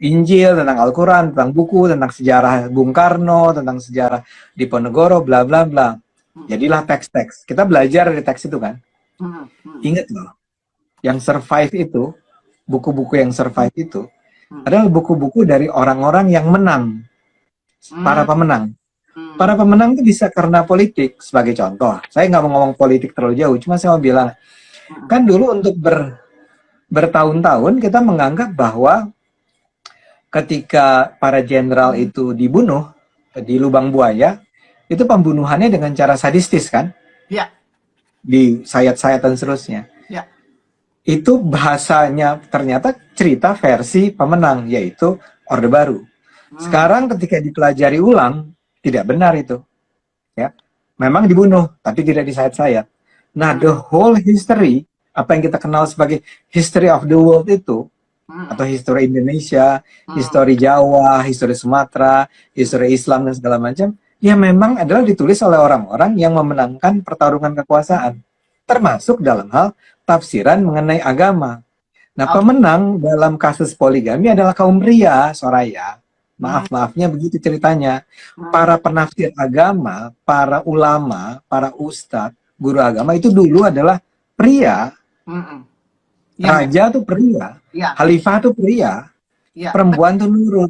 Injil, tentang Al-Quran, tentang buku, tentang sejarah Bung Karno, tentang sejarah Diponegoro, bla bla bla. Jadilah teks-teks. Kita belajar dari teks itu kan. Ingat loh, yang survive itu, buku-buku yang survive itu adalah buku-buku dari orang-orang yang menang, para pemenang. Para pemenang itu bisa karena politik. Sebagai contoh, saya nggak mau ngomong politik terlalu jauh, cuma saya mau bilang, kan dulu untuk bertahun-tahun kita menganggap bahwa ketika para jenderal itu dibunuh di lubang buaya, itu pembunuhannya dengan cara sadistis kan? Ya. Di sayat-sayat dan seterusnya. Ya. Itu bahasanya ternyata cerita versi pemenang, yaitu Orde Baru. Sekarang ketika dipelajari ulang, tidak benar itu. Ya, memang dibunuh, tapi tidak disayat-sayat. Nah, the whole history, apa yang kita kenal sebagai history of the world itu, atau history Indonesia, history Jawa, history Sumatera, history Islam dan segala macam, ya memang adalah ditulis oleh orang-orang yang memenangkan pertarungan kekuasaan, termasuk dalam hal tafsiran mengenai agama. Nah, pemenang dalam kasus poligami adalah kaum pria, Soraya. Maaf-maafnya begitu ceritanya. Para penafsir agama, para ulama, para ustadz, guru agama itu dulu adalah pria, Mm-mm. Ya, raja tuh pria, ya, khalifah tuh pria, ya, perempuan tuh nurut.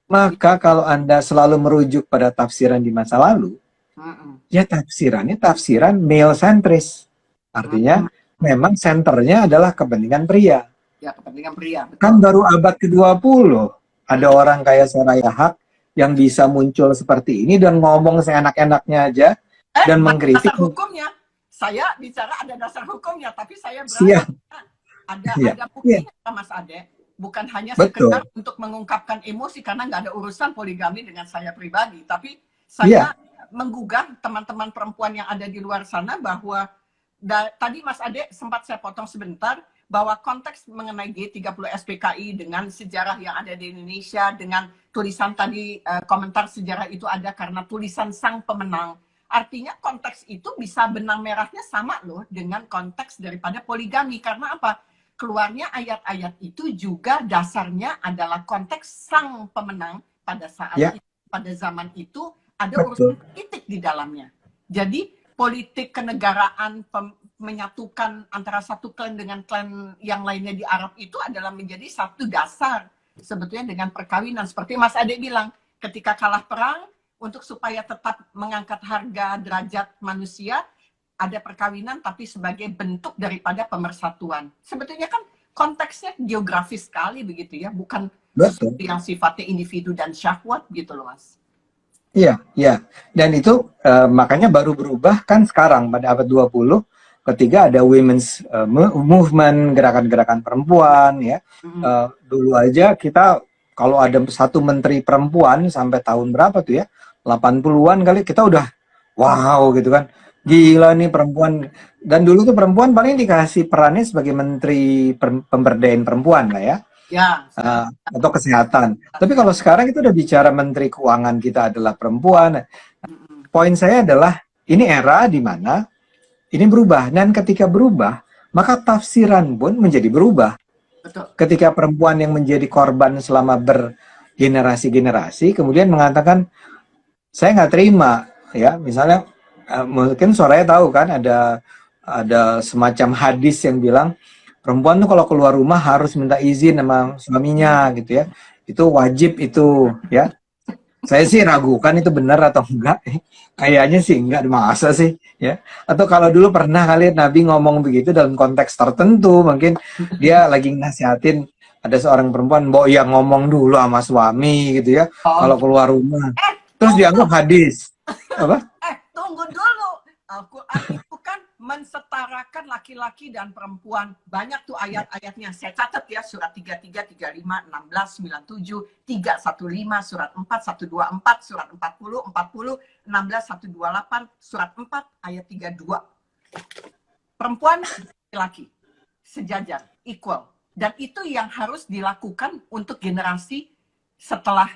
Maka kalau Anda selalu merujuk pada tafsiran di masa lalu, Mm-mm. ya tafsirannya tafsiran male centris. Artinya Mm-mm. memang senternya adalah kepentingan pria. Ya, kepentingan pria, Kan betul. baru abad ke-20 ada orang kayak Soraya Haq yang bisa muncul seperti ini dan ngomong seenak-enaknya aja dan Mana mengkritik. dasar hukumnya? Saya bicara ada dasar hukumnya, tapi saya berani Siap. ada Iya, ada iya, buktinya, Mas Ade. Bukan hanya sekedar betul. untuk mengungkapkan emosi karena nggak ada urusan poligami dengan saya pribadi, tapi Iya, saya menggugah teman-teman perempuan yang ada di luar sana bahwa tadi Mas Ade sempat saya potong sebentar bahwa konteks mengenai G30 SPKI dengan sejarah yang ada di Indonesia, dengan tulisan tadi komentar sejarah itu ada karena tulisan sang pemenang. Artinya konteks itu bisa benang merahnya sama loh dengan konteks daripada poligami. Karena apa? Keluarnya ayat-ayat itu juga dasarnya adalah konteks sang pemenang pada saat ya, itu, pada zaman itu ada betul. urusan politik di dalamnya. Jadi politik kenegaraan menyatukan antara satu klan dengan klan yang lainnya di Arab itu adalah menjadi satu dasar sebetulnya dengan perkawinan. Seperti Mas Ade bilang, ketika kalah perang, untuk supaya tetap mengangkat harga derajat manusia, ada perkawinan tapi sebagai bentuk daripada pemersatuan. Sebetulnya kan konteksnya geografis sekali begitu ya, bukan Betul. sesuatu yang sifatnya individu dan syahwat gitu loh Mas. Iya, iya. Dan itu makanya baru berubah kan sekarang pada abad 20 ketika ada women's movement, gerakan-gerakan perempuan ya. Dulu aja kita kalau ada satu menteri perempuan sampai tahun berapa tuh ya? 80-an kali kita udah wow gitu kan. Gila nih perempuan. Dan dulu tuh perempuan paling dikasih perannya sebagai menteri pemberdayaan perempuan lah ya. Ya. Atau kesehatan. Tapi kalau sekarang itu udah bicara menteri keuangan kita adalah perempuan. Poin saya adalah ini era di mana ini berubah dan ketika berubah maka tafsiran pun menjadi berubah. Betul. Ketika perempuan yang menjadi korban selama bergenerasi-generasi kemudian mengatakan saya nggak terima ya misalnya mungkin Soraya tahu kan ada semacam hadis yang bilang perempuan tuh kalau keluar rumah harus minta izin sama suaminya gitu ya. Itu wajib itu ya. Saya sih ragukan itu benar atau enggak. Kayaknya sih enggak, masa sih ya. Atau kalau dulu pernah kali Nabi ngomong begitu dalam konteks tertentu, mungkin dia lagi nasihatin ada seorang perempuan, "Mbok ya ngomong dulu sama suami gitu ya kalau keluar rumah." Terus dianggap hadis. Apa? Tunggu dulu. Al-Quran itu kan mensetarakan laki-laki dan perempuan. Banyak tuh ayat-ayatnya. Saya catat ya, surat 33, 35, 16, 97, 315, surat 4, 124, surat 40, 40, 16, 128, surat 4, ayat 32. Perempuan, laki-laki, sejajar, equal. Dan itu yang harus dilakukan untuk generasi setelah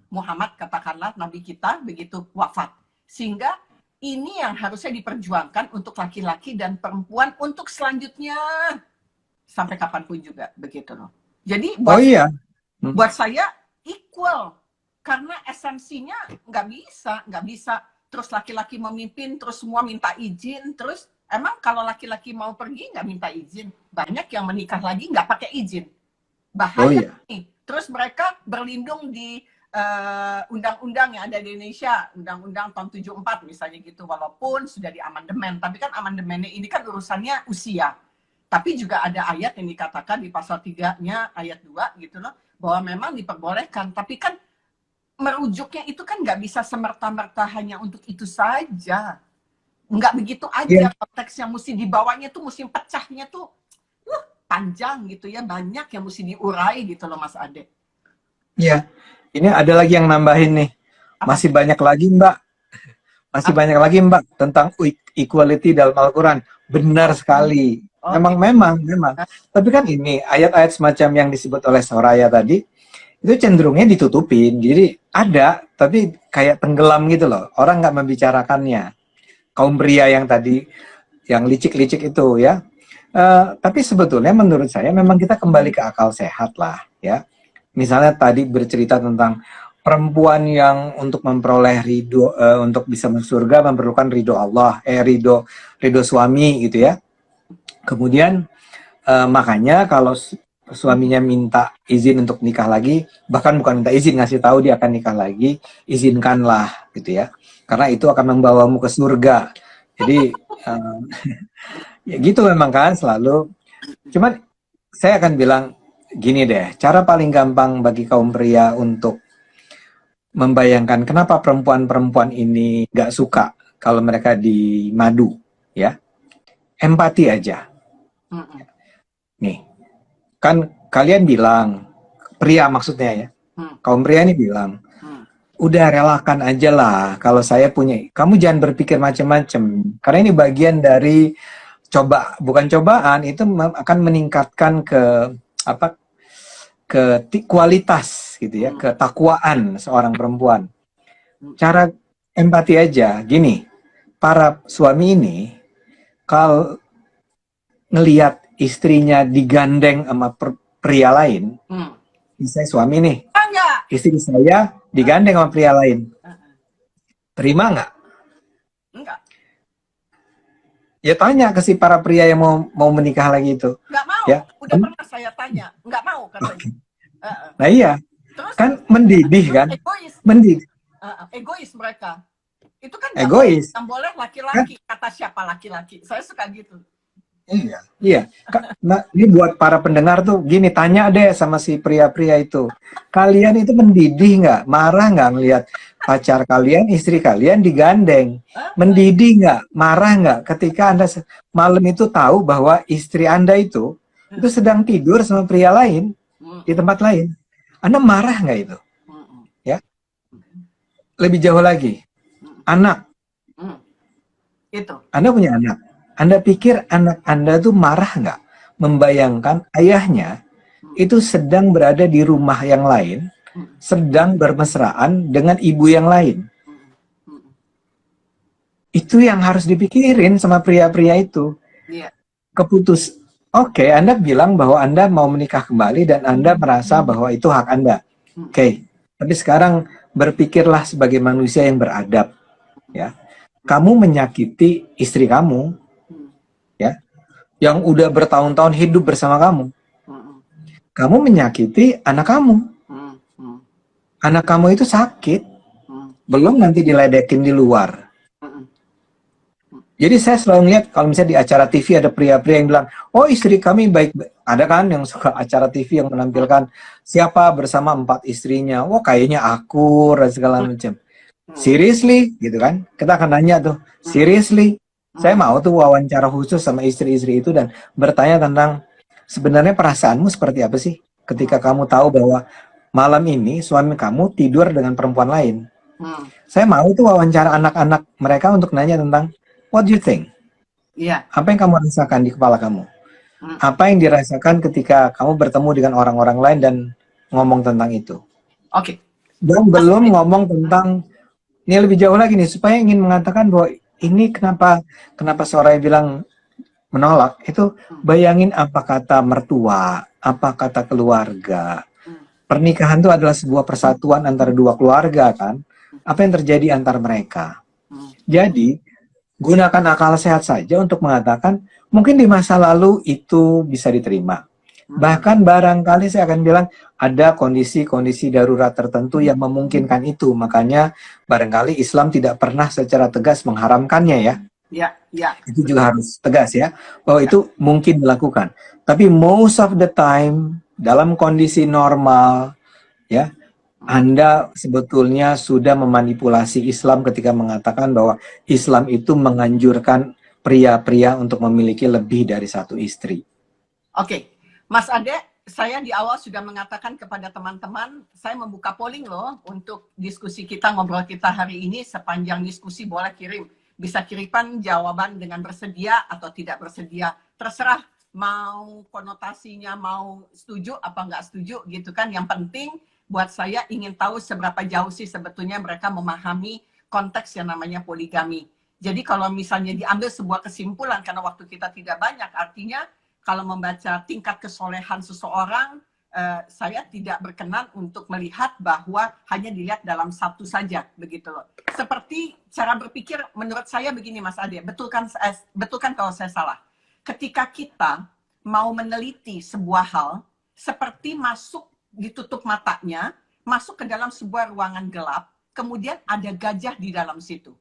Muhammad, katakanlah Nabi kita begitu wafat. Sehingga ini yang harusnya diperjuangkan untuk laki-laki dan perempuan untuk selanjutnya sampai kapanpun juga begitu loh. Jadi buat saya equal karena esensinya nggak bisa terus laki-laki memimpin terus semua minta izin terus emang kalau laki-laki mau pergi nggak minta izin banyak yang menikah lagi nggak pakai izin bahaya nih terus mereka berlindung di undang-undang yang ada di Indonesia, undang-undang tahun 74 misalnya gitu, walaupun sudah diamandemen, tapi kan amandemennya ini kan urusannya usia. Tapi juga ada ayat yang dikatakan di pasal 3-nya ayat 2 gitu loh, bahwa memang diperbolehkan, tapi kan merujuknya itu kan nggak bisa semerta-merta hanya untuk itu saja. Nggak begitu aja konteksnya, mesti dibawanya tuh, mesti pecahnya tuh panjang gitu ya, banyak yang mesti diurai gitu loh Mas Ade. Iya. Ini ada lagi yang nambahin nih. Masih banyak lagi Mbak. Masih banyak lagi Mbak tentang equality dalam Al-Quran. Benar sekali. Memang. Tapi kan ini ayat-ayat semacam yang disebut oleh Soraya tadi, itu cenderungnya ditutupin. Jadi ada, tapi kayak tenggelam gitu loh. Orang nggak membicarakannya. Kaum pria yang tadi, yang licik-licik itu ya. Tapi sebetulnya menurut saya memang kita kembali ke akal sehat lah ya. Misalnya tadi bercerita tentang perempuan yang untuk memperoleh ridho, untuk bisa masuk surga memerlukan ridho Allah, ridho suami gitu ya. Kemudian makanya kalau suaminya minta izin untuk nikah lagi, bahkan bukan minta izin, ngasih tahu dia akan nikah lagi, izinkanlah gitu ya, karena itu akan membawamu ke surga. Jadi ya gitu memang kan selalu. Cuman saya akan bilang gini deh, cara paling gampang bagi kaum pria untuk membayangkan kenapa perempuan-perempuan ini gak suka kalau mereka dimadu, ya, empati aja. Mm-mm. Nih, kan kalian bilang, pria maksudnya ya, Mm. kaum pria ini bilang, Mm. udah relakan aja lah kalau saya punya, kamu jangan berpikir macam-macam, karena ini bagian dari bukan cobaan, itu akan meningkatkan apa, kualitas gitu ya, ketakwaan seorang perempuan. Cara empati aja, gini, para suami ini, kalau ngelihat istrinya digandeng sama pria lain, Mm. saya suami nih, Enggak. istri saya digandeng sama pria lain, terima nggak? Enggak. Ya tanya ke si para pria yang mau menikah lagi itu. Enggak mau. Ya, Udah pernah saya tanya. Enggak mau katanya. nah iya, Terus kan mendidih kan, egois. mendidih, Egois mereka. Itu kan egois. yang boleh laki-laki. Kata siapa laki-laki? Saya suka gitu. Iya, iya. Nah, ini buat para pendengar tuh, gini, tanya deh sama si pria-pria itu. Kalian itu mendidih nggak? Marah nggak ngelihat pacar kalian, istri kalian digandeng? Mendidih nggak? Marah nggak ketika Anda malam itu tahu bahwa istri Anda itu sedang tidur sama pria lain di tempat lain? Anda marah nggak itu? Ya. Lebih jauh lagi, anak. Itu. Anda punya anak. Anda pikir anak Anda tuh marah nggak membayangkan ayahnya itu sedang berada di rumah yang lain, sedang bermesraan dengan ibu yang lain? Itu yang harus dipikirin sama pria-pria itu. Oke, Anda bilang bahwa Anda mau menikah kembali dan Anda merasa bahwa itu hak Anda. Oke, tapi sekarang berpikirlah sebagai manusia yang beradab. Ya, kamu menyakiti istri kamu, ya, yang udah bertahun-tahun hidup bersama kamu. Kamu menyakiti anak kamu. Anak kamu itu sakit. Belum nanti diledekin di luar. Jadi saya selalu lihat kalau misalnya di acara TV ada pria-pria yang bilang, oh istri kami baik. Ada kan yang suka acara TV yang menampilkan siapa bersama 4 istrinya. Wah kayaknya akur dan segala macam. Seriously gitu kan? Kita akan nanya tuh, seriously? Saya mau tuh wawancara khusus sama istri-istri itu dan bertanya tentang sebenarnya perasaanmu seperti apa sih ketika kamu tahu bahwa malam ini suami kamu tidur dengan perempuan lain. Saya mau tuh wawancara anak-anak mereka untuk nanya tentang what do you think? Apa yang kamu rasakan di kepala kamu? Apa yang dirasakan ketika kamu bertemu dengan orang-orang lain dan ngomong tentang itu? Oke. Dan belum ngomong tentang, ini lebih jauh lagi nih, supaya ingin mengatakan bahwa ini kenapa seorang yang bilang menolak, itu bayangin apa kata mertua, apa kata keluarga. Pernikahan itu adalah sebuah persatuan antara dua keluarga kan. Apa yang terjadi antar mereka. Jadi, gunakan akal sehat saja untuk mengatakan, mungkin di masa lalu itu bisa diterima. Bahkan barangkali saya akan bilang, ada kondisi-kondisi darurat tertentu yang memungkinkan itu. Makanya barangkali Islam tidak pernah secara tegas mengharamkannya ya. Ya. Itu juga harus tegas ya, bahwa itu mungkin dilakukan. Tapi most of the time, dalam kondisi normal, ya, Anda sebetulnya sudah memanipulasi Islam ketika mengatakan bahwa Islam itu menganjurkan pria-pria untuk memiliki lebih dari satu istri. Oke, Mas Ade, saya di awal sudah mengatakan kepada teman-teman, saya membuka polling loh untuk diskusi kita, ngobrol kita hari ini. Sepanjang diskusi boleh kirim, bisa kirimkan jawaban dengan bersedia atau tidak bersedia, terserah mau konotasinya, mau setuju apa nggak setuju gitu kan. Yang penting buat saya ingin tahu seberapa jauh sih sebetulnya mereka memahami konteks yang namanya poligami. Jadi kalau misalnya diambil sebuah kesimpulan, karena waktu kita tidak banyak, artinya kalau membaca tingkat kesolehan seseorang, saya tidak berkenan untuk melihat bahwa hanya dilihat dalam satu saja, begitu loh. Seperti cara berpikir menurut saya begini, Mas Ade, betulkan kalau saya salah. Ketika kita mau meneliti sebuah hal, seperti masuk ditutup matanya, masuk ke dalam sebuah ruangan gelap, kemudian ada gajah di dalam situ.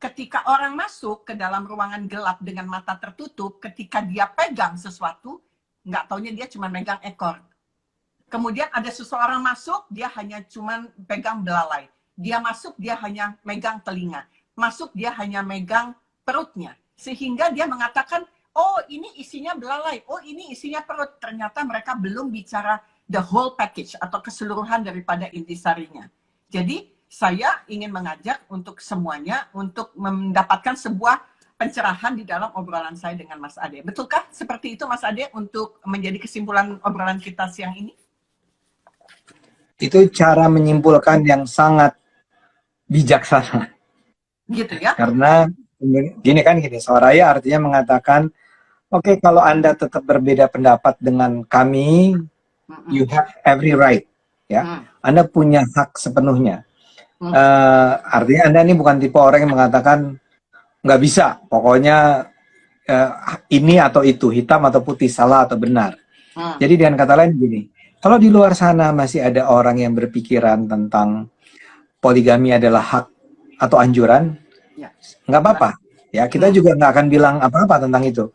Ketika orang masuk ke dalam ruangan gelap dengan mata tertutup, ketika dia pegang sesuatu, nggak taunya dia cuma megang ekor. Kemudian ada seseorang masuk, dia hanya cuma pegang belalai. Dia masuk, dia hanya megang telinga. Masuk, dia hanya megang perutnya. Sehingga dia mengatakan, oh ini isinya belalai, oh ini isinya perut. Ternyata mereka belum bicara the whole package atau keseluruhan daripada intisarinya. Jadi saya ingin mengajak untuk semuanya untuk mendapatkan sebuah pencerahan di dalam obrolan saya dengan Mas Ade. Betulkah seperti itu, Mas Ade, untuk menjadi kesimpulan obrolan kita siang ini? Itu cara menyimpulkan yang sangat bijaksana. Gitu ya? Karena gini, Soraya artinya mengatakan, oke, kalau Anda tetap berbeda pendapat dengan kami, you have every right, ya. Anda punya hak sepenuhnya. Artinya Anda ini bukan tipe orang yang mengatakan nggak bisa, pokoknya ini atau itu, hitam atau putih, salah atau benar. Jadi dengan kata lain gini, kalau di luar sana masih ada orang yang berpikiran tentang poligami adalah hak atau anjuran, nggak apa-apa. Ya, kita juga nggak akan bilang apa-apa tentang itu.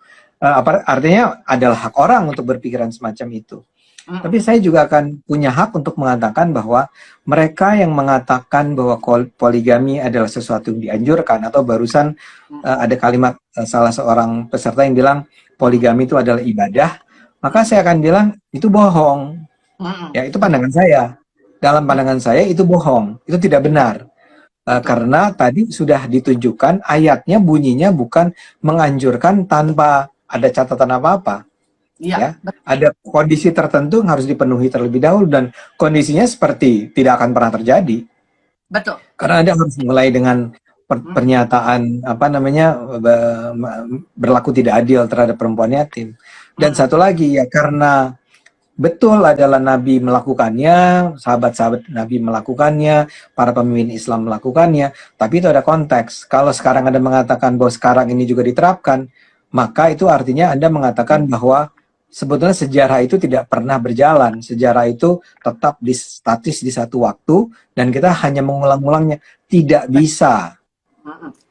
Artinya adalah hak orang untuk berpikiran semacam itu. Tapi saya juga akan punya hak untuk mengatakan bahwa mereka yang mengatakan bahwa poligami adalah sesuatu yang dianjurkan, atau barusan ada kalimat salah seorang peserta yang bilang poligami itu adalah ibadah, maka saya akan bilang itu bohong. Ya, itu pandangan saya. Dalam pandangan saya itu bohong, itu tidak benar. Karena tadi sudah ditunjukkan ayatnya bunyinya bukan menganjurkan tanpa ada catatan apa-apa. Ya, ada kondisi tertentu yang harus dipenuhi terlebih dahulu, dan kondisinya seperti tidak akan pernah terjadi. Betul. Karena Anda harus mulai dengan pernyataan berlaku tidak adil terhadap perempuan yatim. Dan satu lagi ya, karena betul adalah Nabi melakukannya, sahabat-sahabat Nabi melakukannya, para pemimpin Islam melakukannya, tapi itu ada konteks. Kalau sekarang Anda mengatakan bahwa sekarang ini juga diterapkan, maka itu artinya Anda mengatakan bahwa sebetulnya sejarah itu tidak pernah berjalan. Sejarah itu tetap statis di satu waktu, dan kita hanya mengulang-ulangnya. Tidak bisa.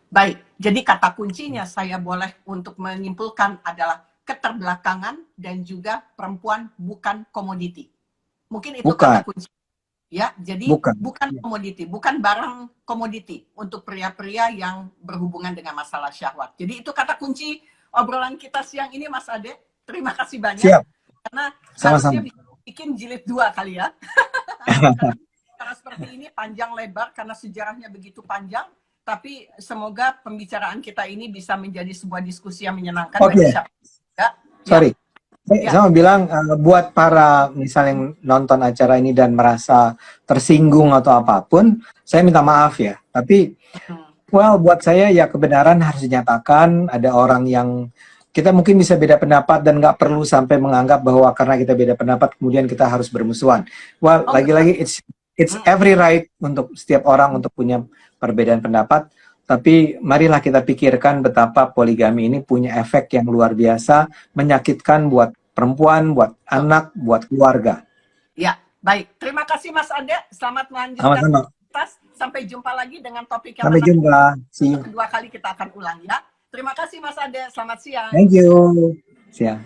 Baik, jadi kata kuncinya saya boleh untuk menyimpulkan adalah keterbelakangan dan juga perempuan bukan komoditi. Mungkin itu kata kunci. Ya, jadi bukan komoditi, bukan barang komoditi untuk pria-pria yang berhubungan dengan masalah syahwat. Jadi itu kata kunci obrolan kita siang ini, Mas Ade. Terima kasih banyak. Siap. Karena Sama-sama. harusnya bikin jilid 2 kali ya. Karena seperti ini panjang lebar, karena sejarahnya begitu panjang. Tapi semoga pembicaraan kita ini bisa menjadi sebuah diskusi yang menyenangkan bagi siapa. Sorry. Saya mau bilang buat para misalnya yang nonton acara ini dan merasa tersinggung atau apapun, saya minta maaf ya. Tapi buat saya ya kebenaran harus dinyatakan. Ada orang yang kita mungkin bisa beda pendapat dan nggak perlu sampai menganggap bahwa karena kita beda pendapat kemudian kita harus bermusuhan. Lagi-lagi it's every right untuk setiap orang untuk punya perbedaan pendapat. Tapi marilah kita pikirkan betapa poligami ini punya efek yang luar biasa, menyakitkan buat perempuan, buat anak, buat keluarga. Ya, baik. Terima kasih Mas Ade. Selamat melanjutkan. Sampai jumpa lagi dengan topik yang Sampai jumpa. See you. Kedua kali kita akan ulang ya. Terima kasih Mas Ade. Selamat siang. Thank you. Siang.